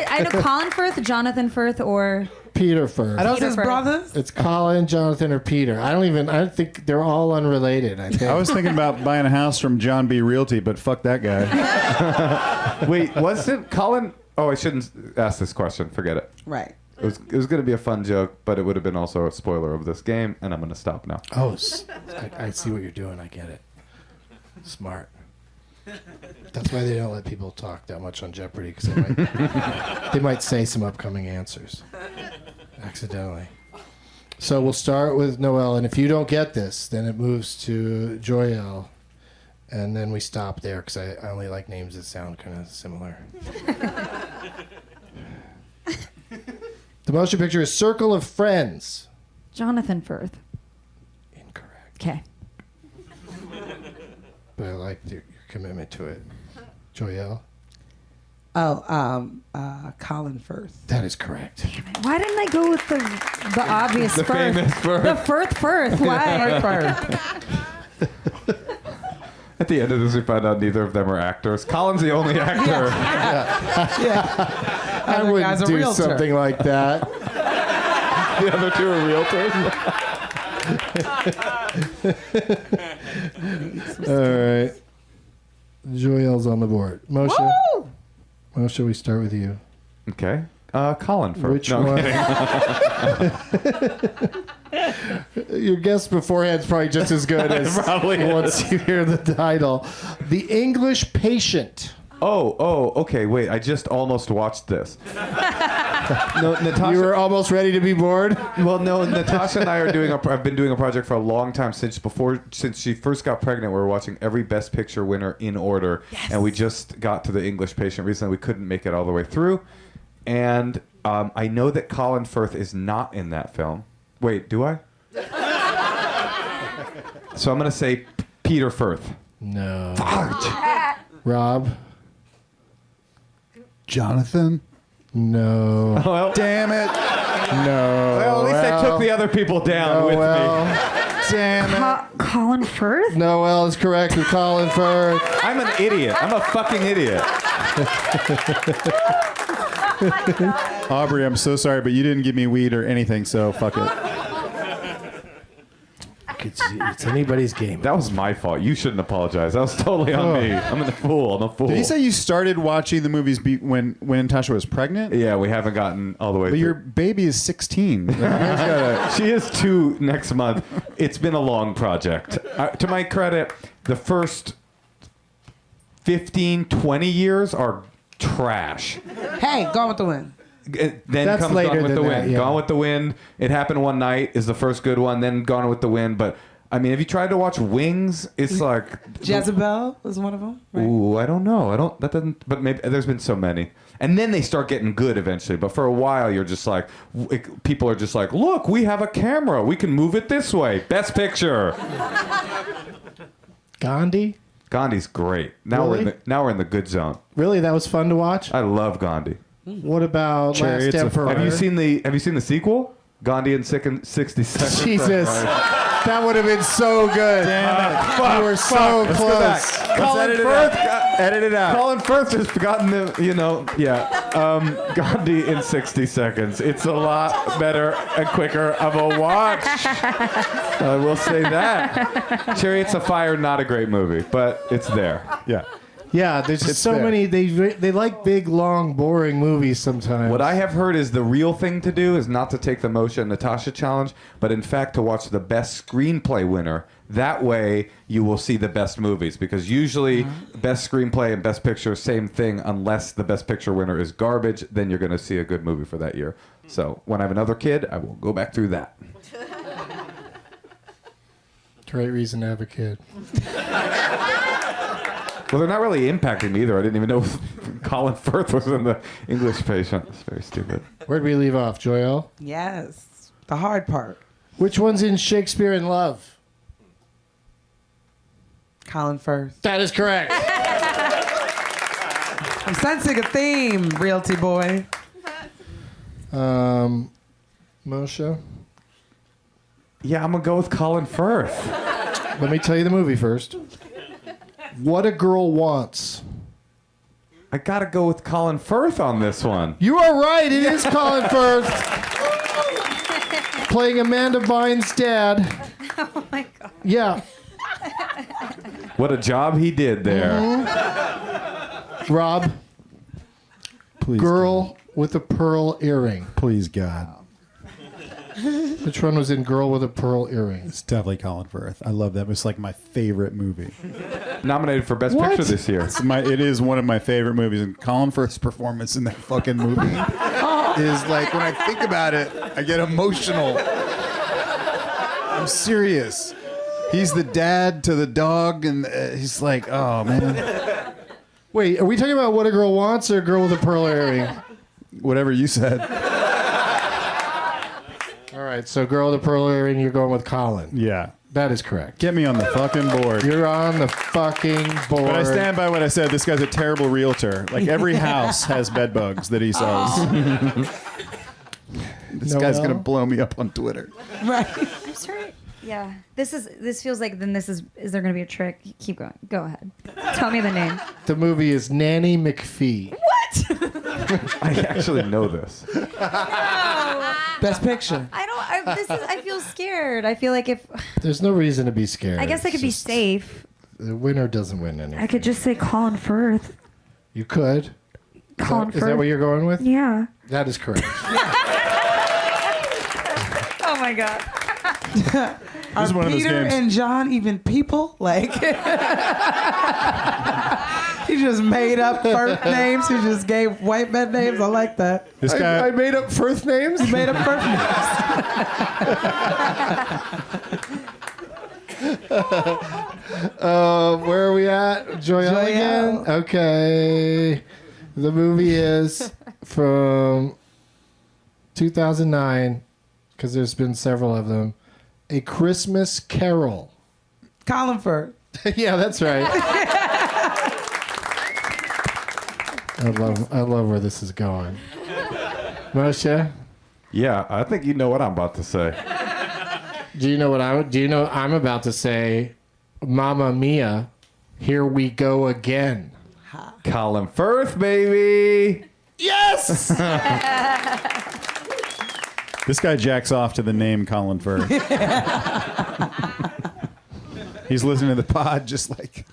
I know Colin Firth, Jonathan Firth, or Peter Firth. Are those Peter his Firth. brothers? It's Colin, Jonathan, or Peter. I don't think they're all unrelated. I think. I was thinking about buying a house from John B. Realty, but fuck that guy. Wait, wasn't Colin? Oh, I shouldn't ask this question. Forget it. Right. It was going to be a fun joke, but it would have been also a spoiler of this game, and I'm going to stop now. Oh, I see what you're doing. I get it. Smart. That's why they don't let people talk that much on Jeopardy, because they might say some upcoming answers accidentally. So we'll start with Noel, and if you don't get this, then it moves to Joyelle, and then we stop there because I only like names that sound kind of similar. The motion picture is Circle of Friends. Jonathan Firth. Incorrect. Okay. But I like your commitment to it. Joyelle? Oh, Colin Firth. That is correct. Why didn't I go with the obvious The Firth? famous Firth. The Firth. Why? At the end of this, we find out neither of them are actors. Colin's the only actor. I Other guy's wouldn't a do realtor. something like that. The other two are realtors. All right. Joyelle's on the board. Moshe, we start with you. Okay. Colin first. Which No, I'm one? Your guess beforehand is probably just as good as Probably once you hear the title. The English Patient. Oh, okay. Wait, I just almost watched this. No, Natasha. You were almost ready to be bored? Well, no, Natasha and I are doing. I've been doing a project for a long time since she first got pregnant. We were watching every Best Picture winner in order, and we just got to The English Patient recently. We couldn't make it all the way through, and I know that Colin Firth is not in that film. Wait, do I? So I'm gonna say Peter Firth. No. Rob? Jonathan? No. Well, Damn it. No. well, at least I took the other people down with me. Damn it. Colin Firth? Noel is correct with Colin Firth. I'm an idiot. I'm a fucking idiot. Aubrey, I'm so sorry, but you didn't give me weed or anything, so fuck it. It's anybody's game. That was my fault. You shouldn't apologize. That was totally on me. I'm a fool. Did you say you started watching the movies when Natasha was pregnant? Yeah, we haven't gotten all the way But through. your baby is 16. She is 2 next month. It's been a long project. To my credit, the first 15, 20 years are trash. Hey, Gone with the Wind. Then That's comes later Gone with the than Wind. that, yeah. Gone with the Wind. It Happened One Night is the first good one. Then Gone with the Wind. But I mean, have you tried to watch Wings? It's like Jezebel was one of them. Right? Ooh, I don't know. I don't. That doesn't. But maybe there's been so many, and then they start getting good eventually. But for a while, you're just like, people are just like, look, we have a camera. We can move it this way. Best picture. Gandhi? Gandhi's great. Now Really? we're in the good zone. Really? That was fun to watch? I love Gandhi. What about Chariots Last of Emperor? Fire. Have you seen the sequel? Gandhi in 60 seconds. Jesus. That would have been so good. You were so Let's close. go back. Let's edit it out. Edit it out. Colin Firth has forgotten the, Gandhi in 60 seconds. It's a lot better and quicker of a watch. I will say that. Chariots of Fire, not a great movie, but it's there. Yeah. Yeah, there's just so there. many. They like big, long, boring movies sometimes. What I have heard is the real thing to do is not to take the Moshe and Natasha challenge, but in fact to watch the best screenplay winner. That way you will see the best movies, because usually best screenplay and best picture, same thing, unless the best picture winner is garbage, then you're going to see a good movie for that year. So when I have another kid, I will go back through that. Great reason to have a kid. Well, they're not really impacting me either. I didn't even know Colin Firth was in The English Patient. It's very stupid. Where'd we leave off, Joyelle? Yes. The hard part. Which one's in Shakespeare in Love? Colin Firth. That is correct. I'm sensing a theme, Realty Boy. Moshe? Yeah, I'm going to go with Colin Firth. Let me tell you the movie first. What a Girl Wants. I got to go with Colin Firth on this one. You are right. It is Colin Firth. Playing Amanda Bynes' dad. Oh my god. Yeah. What a job he did there. Rob, Please. Girl with a Pearl Earring. God. Please, God. Which one was in Girl with a Pearl Earring? It's definitely Colin Firth. I love that. It's like my favorite movie. Nominated for Best What? Picture this year. It is one of my favorite movies, and Colin Firth's performance in that fucking movie is like, when I think about it, I get emotional. I'm serious. He's the dad to the dog, and he's like, oh man, Wait, are we talking about What a Girl Wants or Girl with a Pearl Earring? whatever you said. All right, so Girl with a Pearl Earring, you're going with Colin. Yeah, That is correct. get me on the fucking board. You're on the fucking board. But I stand by what I said. This guy's a terrible realtor. Like, every house has bed bugs that he sells. This guy's Noel? gonna blow me up on Twitter. Right. I'm sorry. Yeah. This feels like then is there going to be a trick? Keep going. Go ahead. Tell me the name. The movie is Nanny McPhee. I actually know this. Best picture. I feel scared. I feel like if There's no reason to be scared. I guess I could be It's just- safe. The winner doesn't win anything. I could just say Colin Firth. You could. Colin Is that Firth. what you're going with? Yeah. That is correct. Oh my god. This is one of those Peter games. and John even people? Like, he just made up Firth names. He just gave white men names. I like that. This guy. I made up Firth names? He made up Firth names. Where are we at? Joyelle again? Joyelle. Okay. The movie is from 2009, because there's been several of them. A Christmas Carol. Colin Firth. Yeah, that's right. I love where this is going. Moshe, Yeah, I think you know what I'm about to say. do you know I'm about to say? Mamma Mia, here we go again. Colin Firth, baby. Yes! This guy jacks off to the name Colin Firth. He's listening to the pod just like.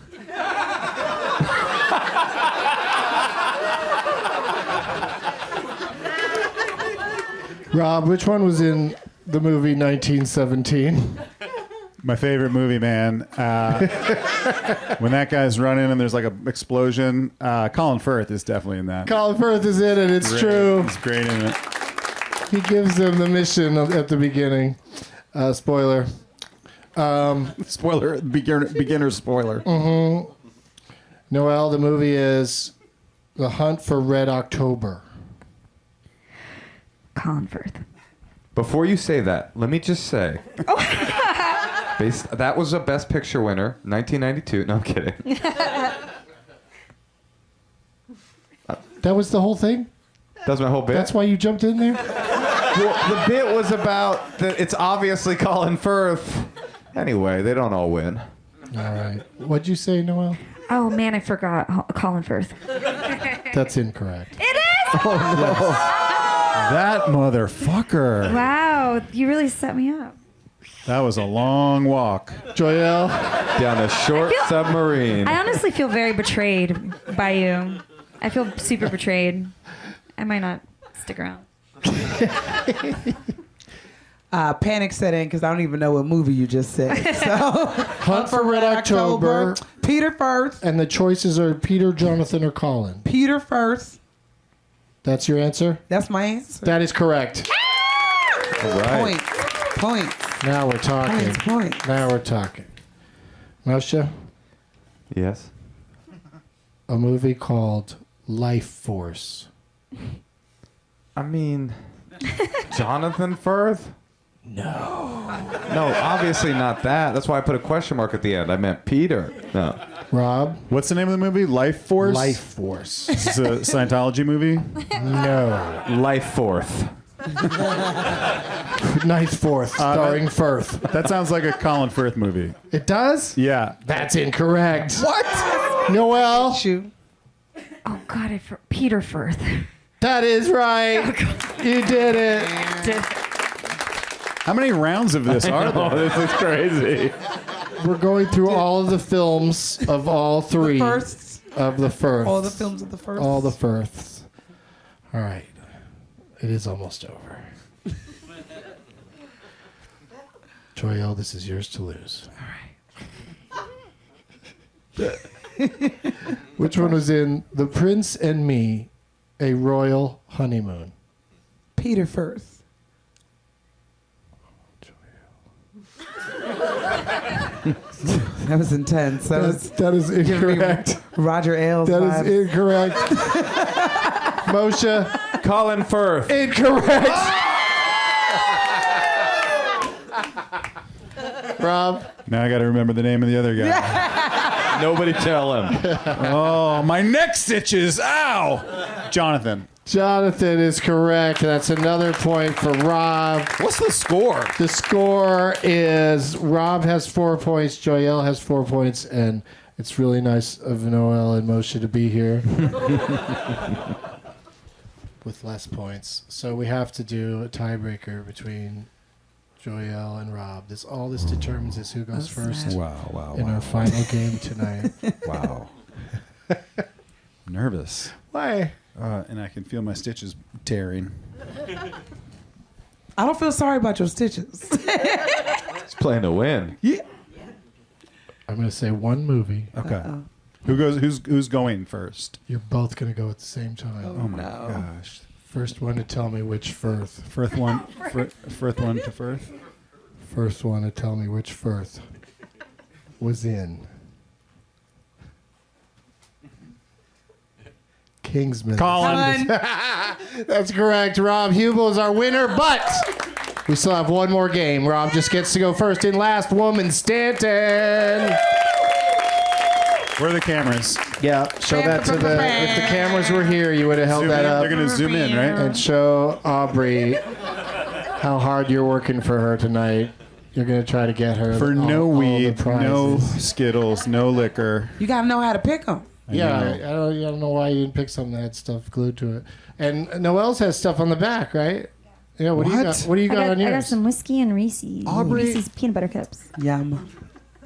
Rob, which one was in the movie 1917? My favorite movie, man. When that guy's running and there's like an explosion, Colin Firth is definitely in that. Colin Firth is in it, it's Great. true. He's great in it. He gives them the mission at the beginning. Spoiler. Spoiler, beginner spoiler. Noel, the movie is The Hunt for Red October. Colin Firth. Before you say that, let me just say. That was a Best Picture winner, 1992. No, I'm kidding. That was the whole thing? That's my whole bit. That's why you jumped in there? Well, the bit was about that it's obviously Colin Firth. Anyway, they don't all win. All right. What'd you say, Noel? Oh man, I forgot Colin Firth. That's incorrect. It is. That motherfucker. Wow, you really set me up. That was a long walk. Joyelle? Down a short submarine. I honestly feel very betrayed by you. I feel super betrayed. I might not stick around. Panic set in because I don't even know what movie you just said. So, Hunt for Red October. Peter Firth. And the choices are Peter, Jonathan, or Colin. Peter Firth. That's your answer? That's my answer. That is correct. All right. Points. Now we're talking. Points. Now we're talking. Moshe, Yes. a movie called Life Force. I mean, Jonathan Firth? No, obviously not that. That's why I put a question mark at the end. I meant Peter. No. Rob? What's the name of the movie? Life Force? Life Force. Is this a Scientology movie? No. Life Forth. Night Forth, starring Firth. That sounds like a Colin Firth movie. It does? Yeah. That's incorrect. What? Noel? Shoot. Oh God, Peter Firth. That is right. You did it. How many rounds of this are there? This is crazy. We're going through all of the films of all three. Firsts. Of the Firths. All the films of the first. All the Firths. All right. It is almost over. Joyelle, this is yours to lose. All right. Which one was in The Prince and Me, A Royal Honeymoon? Peter Firth. That was intense. That is incorrect. Roger Ailes. That vibes. is incorrect. Moshe, Colin Firth. incorrect. Rob, Now I got to remember the name of the other guy. Nobody tell him. Oh, my neck stitches. Ow. Jonathan. Jonathan is correct. That's another point for Rob. What's the score? The score is Rob has 4 points, Joyelle has 4 points, and it's really nice of Noel and Moshe to be here with less points. So we have to do a tiebreaker between Joyelle and Rob. All this determines is who goes first Wow. in our final game tonight. Wow. Nervous. Why? And I can feel my stitches tearing. I don't feel sorry about your stitches. He's playing to win. Yeah. I'm going to say one movie. Okay. Who's going first? You're both going to go at the same time. Oh my gosh. First one to tell me which Firth. Firth one to Firth. First one to tell me which Firth was in Kingsman. Colin. That's correct. Rob Huebel is our winner, but we still have one more game. Rob just gets to go first in Last Woman Stanton. Where are the cameras? Yeah, show that to the. If the cameras were here, you would have held that up. They're going to zoom in, right? And show Aubrey how hard you're working for her tonight. You're going to try to get her For no all the weed, no prizes. Skittles, no liquor. You gotta know how to pick them. Yeah, I don't know why you didn't pick something that had stuff glued to it. And Noel's has stuff on the back, right? Yeah. What do you got? What do you got on yours? I got some whiskey and Reese's. Aubrey- Reese's peanut butter cups. Yum.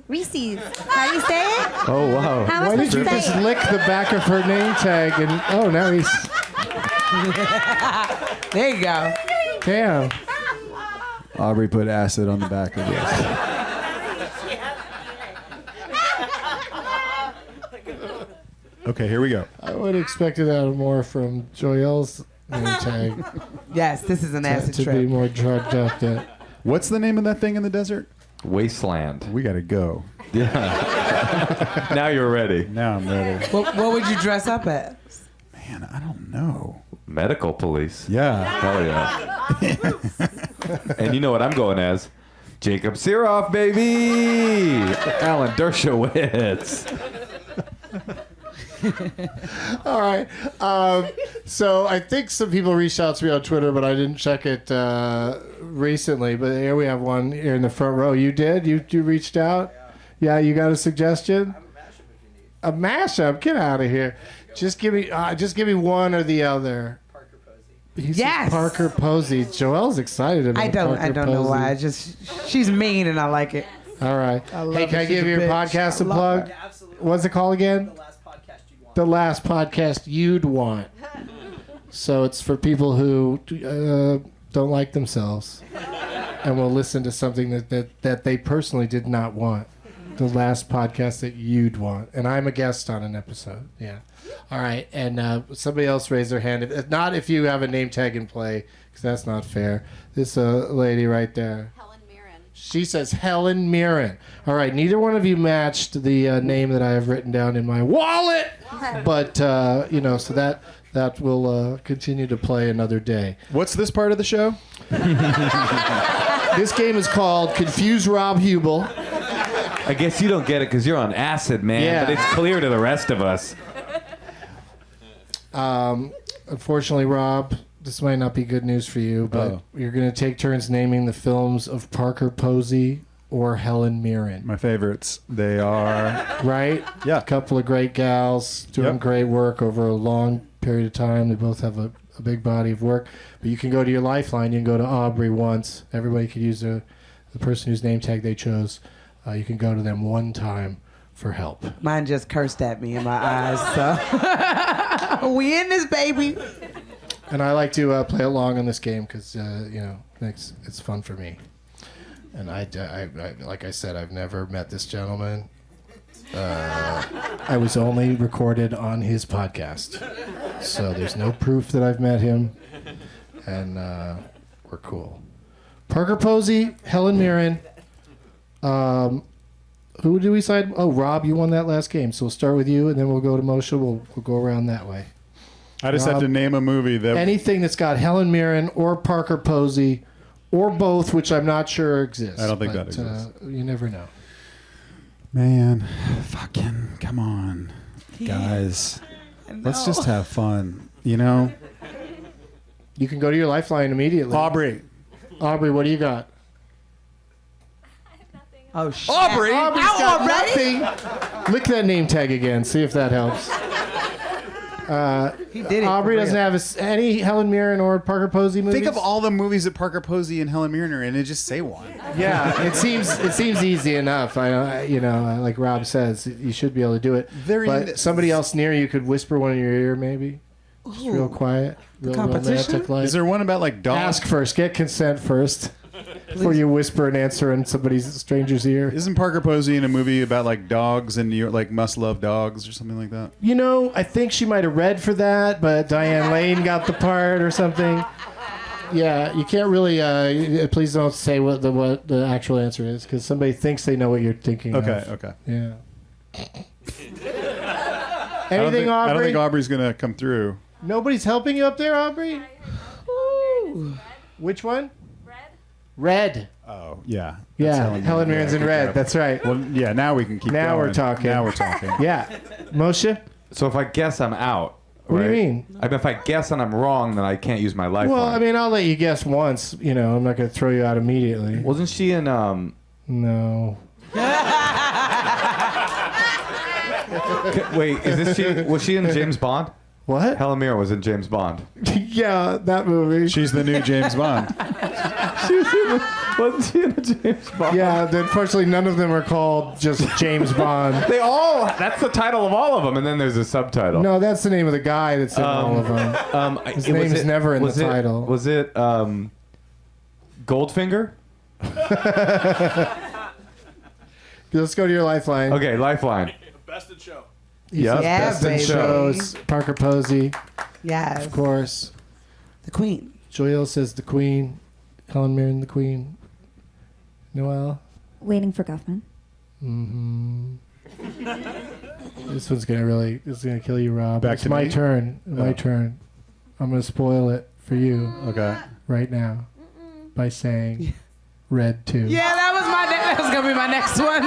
Reese's. How do you say it? Oh, wow. How am I Why did supposed you to just say it? lick the back of her name tag? And oh, now he's There you go. damn. Aubrey put acid on the back of this. Okay, here we go. I would have expected that more from Joyelle's name tag Yes, this is an acid to be trip. more drugged up. That What's the name of that thing in the desert? Wasteland. We gotta go. Yeah. Now you're ready. Now I'm ready. What would you dress up as? Man, I don't know. Medical police. Yeah. Hell yeah. And you know what I'm going as? Jacob Siroff, baby! Alan Dershowitz. All right. So I think some people reached out to me on Twitter, but I didn't check it recently. But here we have one here in the front row. You did? You reached out? Yeah, you got a suggestion? A mashup? Get out of here. Just give me one or the other. He says Yes. Parker Posey. Joelle's excited about I don't know why. She's mean and I like it. All right. love Hey, it. can I She's give a your bitch. podcast a I love plug? her. Absolutely. What's it called again? The last podcast you want. The last podcast you'd want. So it's for people who don't like themselves and will listen to something that they personally did not want. The last podcast that you'd want. And I'm a guest on an episode. Yeah. All right. And somebody else raised their hand. If not, if you have a name tag in play, because that's not fair. This lady right there. Helen Mirren. She says Helen Mirren. All right. Neither one of you matched the name that I have written down in my wallet. But, so that will continue to play another day. What's this part of the show? This game is called Confuse Rob Huebel. I guess you don't get it because you're on acid, man. Yeah. But it's clear to the rest of us. Unfortunately, Rob, this might not be good news for you, but you're going to take turns naming the films of Parker Posey or Helen Mirren. My favorites. They are. Right? Yeah. A couple of great gals doing Yep. great work over a long period of time. They both have a big body of work. But you can go to your lifeline. You can go to Aubrey once. Everybody could use the person whose name tag they chose. You can go to them one time for help. Mine just cursed at me in my eyes, so we in this, baby. And I like to play along on this game because it's fun for me. And I, like I said, I've never met this gentleman. I was only recorded on his podcast, so there's no proof that I've met him. And we're cool. Parker Posey, Helen Mirren. Who do we decide? Oh, Rob, you won that last game, so we'll start with you, and then we'll go to Moshe. We'll go around that way. I just have to name a movie that. Anything that's got Helen Mirren or Parker Posey or both, which I'm not sure exists. I don't think but, that exists. You never know. Man, fucking come on, guys. Let's just have fun, you know? You can go to your lifeline immediately. Aubrey. Aubrey, what do you got? Oh shit! Aubrey's Out got already? nothing. Lick that name tag again. See if that helps. He did it. Aubrey for doesn't real. have any Helen Mirren or Parker Posey movies. Think of all the movies that Parker Posey and Helen Mirren are in and just say one. Yeah, it seems easy enough. Like Rob says, you should be able to do it. But somebody else near you could whisper one in your ear, maybe. Just real quiet, real competition? romantic. Like. Is there one about like dogs? Ask first. Get consent first before you whisper an answer in somebody's stranger's ear. Isn't Parker Posey in a movie about like dogs and New York, like Must Love Dogs or something like that? I think she might have read for that, but Diane Lane got the part or something. Yeah, you can't really. Please don't say what the actual answer is, because somebody thinks they know what you're thinking. Okay, of. okay. Yeah. I don't Anything, think, Aubrey? I don't think Aubrey's gonna come through. Nobody's helping you up there, Aubrey. Which one? Red. Oh yeah. Yeah, Helen Mirren's in Yeah, red. That's right. Well, yeah. Now we can keep. Now going. we're talking. Now we're talking. Yeah, Moshe. So if I guess I'm out. What do you right? mean? I mean, if I guess and I'm wrong, then I can't use my lifeline. Well, I mean, I'll let you guess once. I'm not going to throw you out immediately. Wasn't she in No. Wait, was she in James Bond? What? Helen Mirren was in James Bond. Yeah, that movie. She's the new James Bond. Wasn't she in a James Bond? Yeah, unfortunately, none of them are called just James Bond. That's the title of all of them, and then there's a subtitle. No, that's the name of the guy that's in all of them. His name is never in the title. Was it Goldfinger? Let's go to your lifeline. Okay, lifeline. Best in show. Yeah, Yeah, best in baby. show. Shows Parker Posey, Yes, of course. the queen. Joyelle says the Queen. Helen Mirren, the Queen. Noël. Waiting for Guffman. This one's gonna kill you, Rob. Back It's to my me? turn. My turn. I'm gonna spoil it for you Okay. right now by saying Red 2. Yeah, that was gonna be my next one.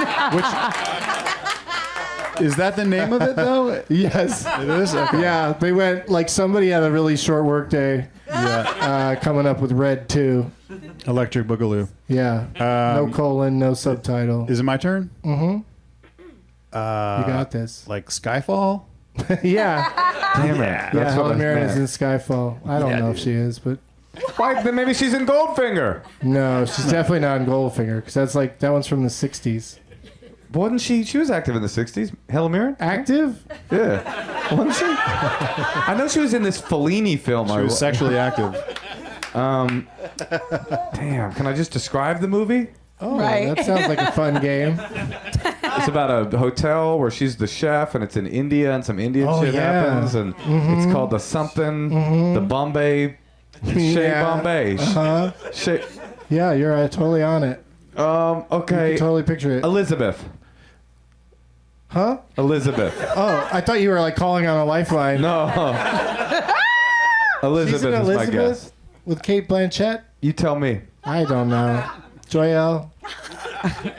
Is that the name of it though? Yes. It is. Okay. Yeah, they went like somebody had a really short work day. Yeah. Coming up with Red 2. Electric Boogaloo. Yeah. No colon, no subtitle. Is it my turn? Mm-hmm. You You got this. Like Skyfall? Yeah. Damn it. Yeah, That's what Helen I Mirren is in meant. Skyfall. I don't know if she is, but Why? Then maybe she's in Goldfinger. no, she's definitely not in Goldfinger because that's like that one's from the '60s. Wasn't she? She was active in the 60s. Helen Mirren? Active? Yeah. Wasn't she? I know she was in this Fellini film. She was sexually active. Damn. Can I just describe the movie? Oh, Right. that sounds like a fun game. It's about a hotel where she's the chef, and it's in India, and some Indian Oh, shit yeah. happens, and it's called the something, the Bombay, Shea Yeah. Bombay. Huh? Shea, Yeah, you're totally on it. You okay. can totally picture it. Elizabeth. Huh? Elizabeth. Oh, I thought you were like calling on a lifeline. No. Elizabeth She's in is my Elizabeth guess. with Kate Blanchett? You tell me. I don't know. Joyelle?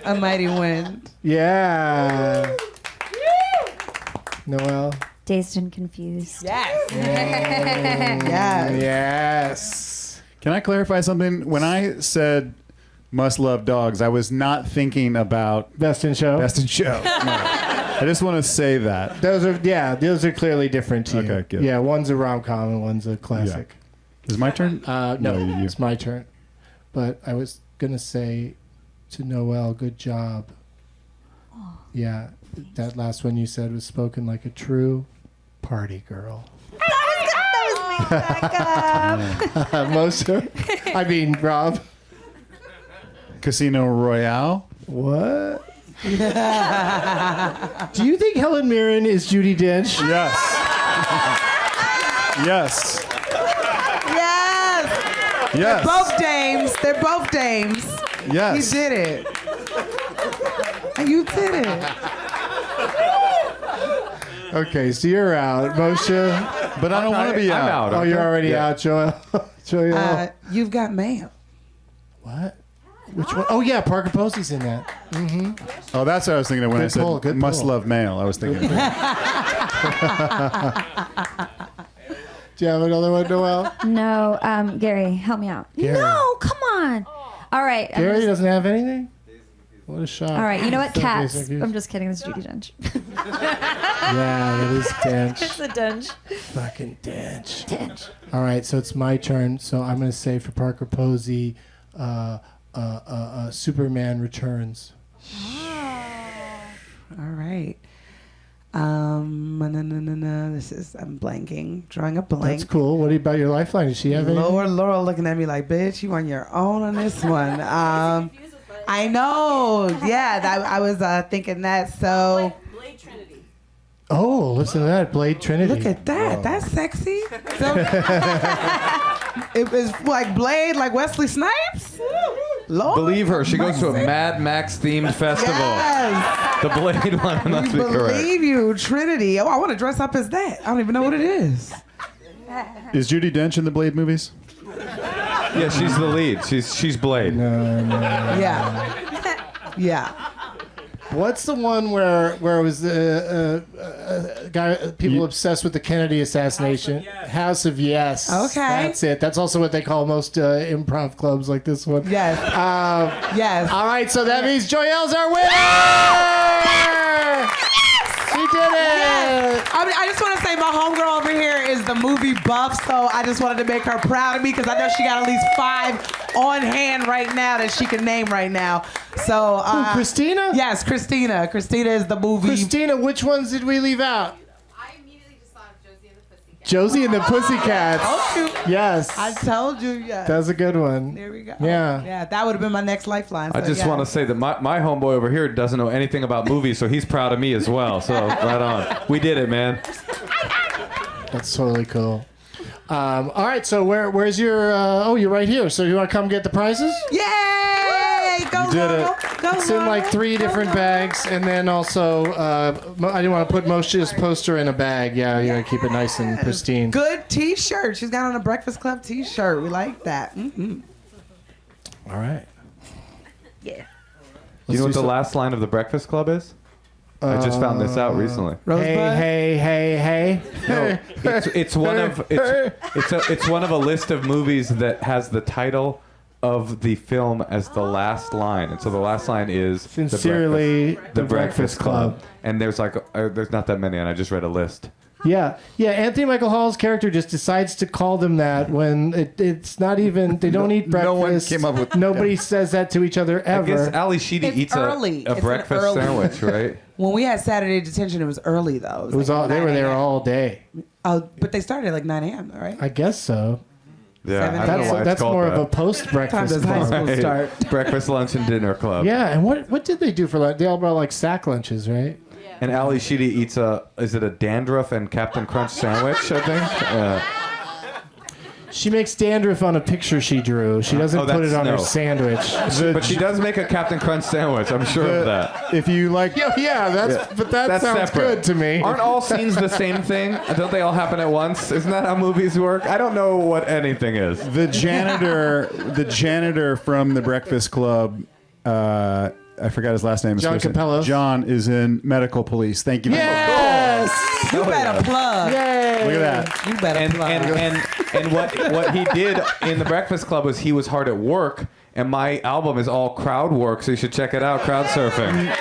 A Mighty Wind. Yeah. Noel? Dazed and Confused. Yes. Yes. Yes. Can I clarify something? When I said must love dogs, I was not thinking about Best in Show? Best in Show. No. I just want to say that. Those are clearly different to you. Okay, good. Yeah, one's a rom-com and one's a classic. Is it my turn? No, you. it's my turn. But I was going to say to Noel, good job. Yeah, that last one you said was spoken like a true party girl. Rob. Casino Royale. What? Do you think Helen Mirren is Judi Dench? Yes. Yes. Yes. Yes. Both dames. They're both dames. Yes. You did it. You did it. Okay, so you're out, Moshe. But I don't want to be I'm out. out. Oh, you're already Yeah. out, Joyelle. You've got mail. What? Which one? Oh, yeah, Parker Posey's in that. Oh, that's what I was thinking of when Good I said pull, good must pull. love male. I was thinking. Do you have another one, Noel? No, Gary, help me out. Gary. No, come on. All right. I'm Gary just- doesn't have anything? What a shock. all right, you know what? So Cats. confused. I'm just kidding. It's Judi Dench. Yeah, that is Dench. It's a Dench. Fucking Dench. All right, so it's my turn. So I'm going to say for Parker Posey, Superman Returns. All right. This is, I'm blanking, drawing a blank. That's cool. What about your lifeline? Does she have anything? Lord, Laura looking at me like, bitch, you on your own on this one. I know. Yeah, I was thinking that. So Blade Trinity. Oh, listen to that. Blade Trinity. look at that. That's sexy. So, it was like Blade, like Wesley Snipes. Lord. Believe her. She goes to a Mad Max themed festival. Yes. The Blade one must We be correct. believe you, Trinity. Oh, I want to dress up as that. I don't even know what it is. Is Judi Dench in the Blade movies? Yeah, she's the lead. She's Blade. No. Yeah. Yeah. What's the one where it was the guy, people obsessed with the Kennedy assassination? House of Yes. Okay. That's it. That's also what they call most improv clubs like this one. Yes. Yes. All right, so that means Joyelle's our winner! She did it! I just want to say my homegirl over here is the movie buff, so I just wanted to make her proud of me because I know she got at least 5 on hand right now that she can name right now. So Who, Christina? Yes, Christina. Christina is the movie. Christina, which ones did we leave out? I immediately just thought of Josie and the Pussycat. Josie and the Pussycats. Oh, Yes. I told you. Yeah. That's a good one. There we go. Yeah. Yeah, that would have been my next lifeline. I so, just yeah. want to say that my homeboy over here doesn't know anything about movies, so he's proud of me as well. So right on. We did it, man. That's totally cool. All right, so where's your? Oh, you're right here. So you want to come get the prizes? Yay! Go did Laurel. it. Go, It's in like Laurel. 3 Go, different Laurel. bags, and then also I didn't want to put Moshe's poster in a bag. Yeah, you gotta keep it nice and pristine. Good T-shirt. She's got on a Breakfast Club T-shirt. We like that. All right. Yeah. Do you know what the last line of the Breakfast Club is? I just found this out recently. Rosebud. Hey. No, it's one of it's one of a list of movies that has the title of the film as the last line, and so the last line is Sincerely, the Breakfast Club. And there's there's not that many, and I just read a list. Yeah. Anthony Michael Hall's character just decides to call them that when it's not even. They don't eat breakfast. No one came up with- Nobody says that to each other I guess ever. Ali Sheedy It's eats early. a It's an breakfast early- sandwich, right? When we had Saturday detention, it was early though. It was all. They were 9 there a.m. all day. Oh, but they started at like 9 a.m. though, right? I guess so. Yeah, 7 I don't know why it's That's called more that. of a post Time breakfast does high club. school Right. start? Breakfast, lunch, and dinner club. Yeah, and what did they do for lunch? They all brought like sack lunches, right? And Ali Sheedy eats is it a dandruff and Captain Crunch sandwich, I think? She makes dandruff on a picture she drew. She doesn't Oh, put it that's- on her no. sandwich. But she does make a Captain Crunch sandwich, I'm sure of that. If you like, But that That's sounds separate. good to me. Aren't all scenes the same thing? Don't they all happen at once? Isn't that how movies work? I don't know what anything is. the janitor from the Breakfast Club, I forgot his last name. John Supposed to- Capello. John is in medical police. Thank you. Yes! You better plug. Yay! Look at that. You better And plug. and what he did in the Breakfast Club was he was hard at work, and my album is all crowd work, so you should check it out, crowd surfing.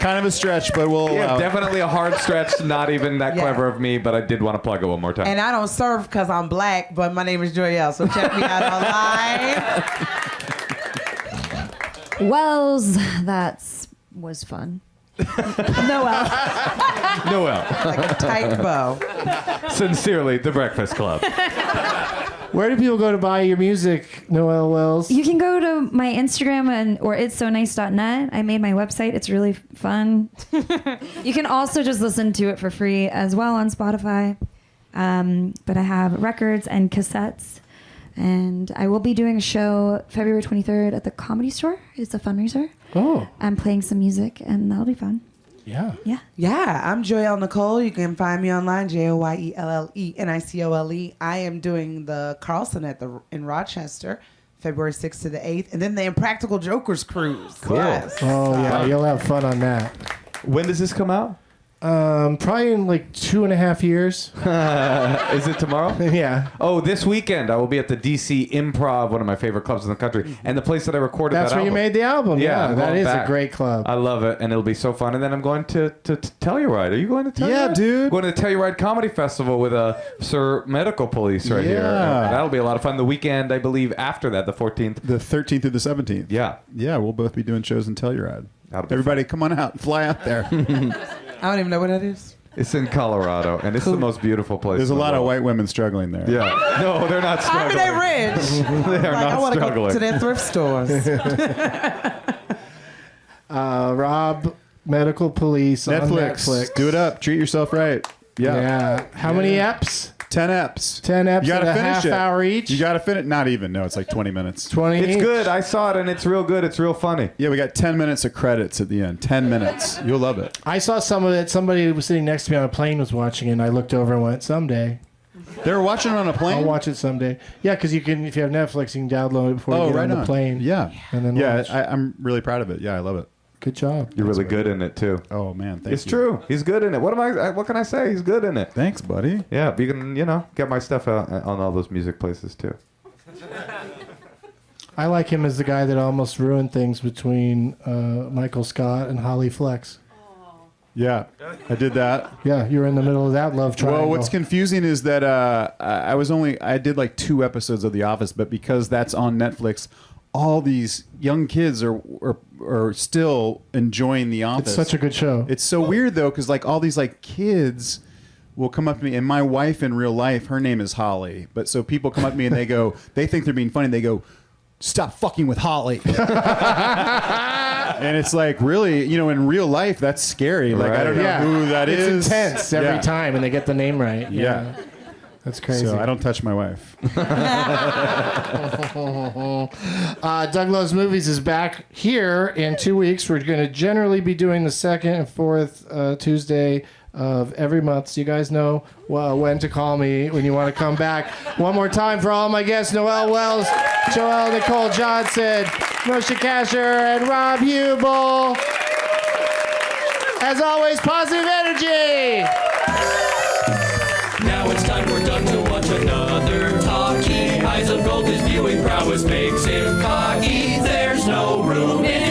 Kind of a stretch, but we'll Yeah, allow it. definitely a hard stretch, not even that Yeah. clever of me, but I did want to plug it one more time. And I don't surf because I'm black, but my name is Joyelle, so check me out online. Wells, was fun. Noel. Noel. Like a tight bow. Sincerely, The Breakfast Club. Where do people go to buy your music, Noel Wells? You can go to my Instagram or itssonice.net. I made my website. It's really fun. You can also just listen to it for free as well on Spotify. But I have records and cassettes. And I will be doing a show February 23rd at the Comedy Store. It's a fundraiser. Oh, I'm playing some music, and that'll be fun. yeah. Yeah. Yeah, I'm Joyelle Nicole. You can find me online, JoyelleNicole. I am doing the Carlson in Rochester, February 6th to the 8th, and then the Impractical Jokers Cruise. Cool. Yes. Oh, yeah. You'll have fun on that. When does this come out? Probably in like 2.5 years. Is it tomorrow? Yeah. Oh, this weekend I will be at the DC Improv, one of my favorite clubs in the country, and the place that I recorded That's that where you album. made the album. Yeah, Yeah, I'm that going is back. a great club. I love it, and it'll be so fun. And then I'm going to Telluride. Are you going to Telluride? Yeah, dude. Going to the Telluride Comedy Festival with Sir Medical Police right here. Yeah. And that'll be a lot of fun. The weekend, I believe, after that, the 14th. The 13th through the 17th. Yeah. Yeah, we'll both be doing shows in Telluride. That'll be Everybody, come on out. Fly out there. I don't even know what that is. It's in Colorado, and it's the most beautiful place. There's a in the lot of world. white women struggling there. Yeah. No, they're not I struggling. mean, they rich. They are Like, I not want to go struggling. to their thrift stores. Rob, Medical Police on Netflix. Netflix. Do it up. Treat yourself right. Yeah. Yeah. How many eps? 10 eps. 10 eps You gotta at a finish half it. hour each? You got to finish. Not even. No, it's like 20 minutes. 20 It's each? good. I saw it, and it's real good. It's real funny. Yeah, we got 10 minutes of credits at the end. 10 minutes. You'll love it. I saw some of it. Somebody was sitting next to me on a plane was watching it, and I looked over and went, someday. They were watching it on a plane? I'll watch it someday. Yeah, because you can, if you have Netflix, you can download it before you get on the plane. Yeah. And then Yeah, watch. I'm really proud of it. Yeah, I love it. Good job. You're really good in it too. Oh, man. Thank It's you. true. He's good in it. What can I say? He's good in it. Thanks, buddy. Yeah, you can, get my stuff out on all those music places too. I like him as the guy that almost ruined things between Michael Scott and Holly Flex. Yeah, I did that. Yeah, you were in the middle of that love triangle. Well, what's confusing is that I did like 2 episodes of The Office, but because that's on Netflix, all these young kids are still enjoying The Office. It's such a good show. It's so weird though, because like all these like kids will come up to me, and my wife in real life, her name is Holly, but so people come up to me and they think they're being funny. They go, "Stop fucking with Holly." And it's like, really, in real life, that's scary. Like, I don't know who that is. It's intense every Yeah. time, and they get the name right. Yeah. That's crazy. So I don't touch my wife. Doug Loves Movies is back here in 2 weeks. We're going to generally be doing the second and fourth Tuesday of every month. So you guys know when to call me when you want to come back. One more time for all my guests, Noël Wells, Joyelle Nicole Johnson, Moshe Kasher, and Rob Huebel. As always, positive energy. Now it's time for Doug to watch another talkie. Eyes of gold, his viewing prowess makes him cocky. There's no room in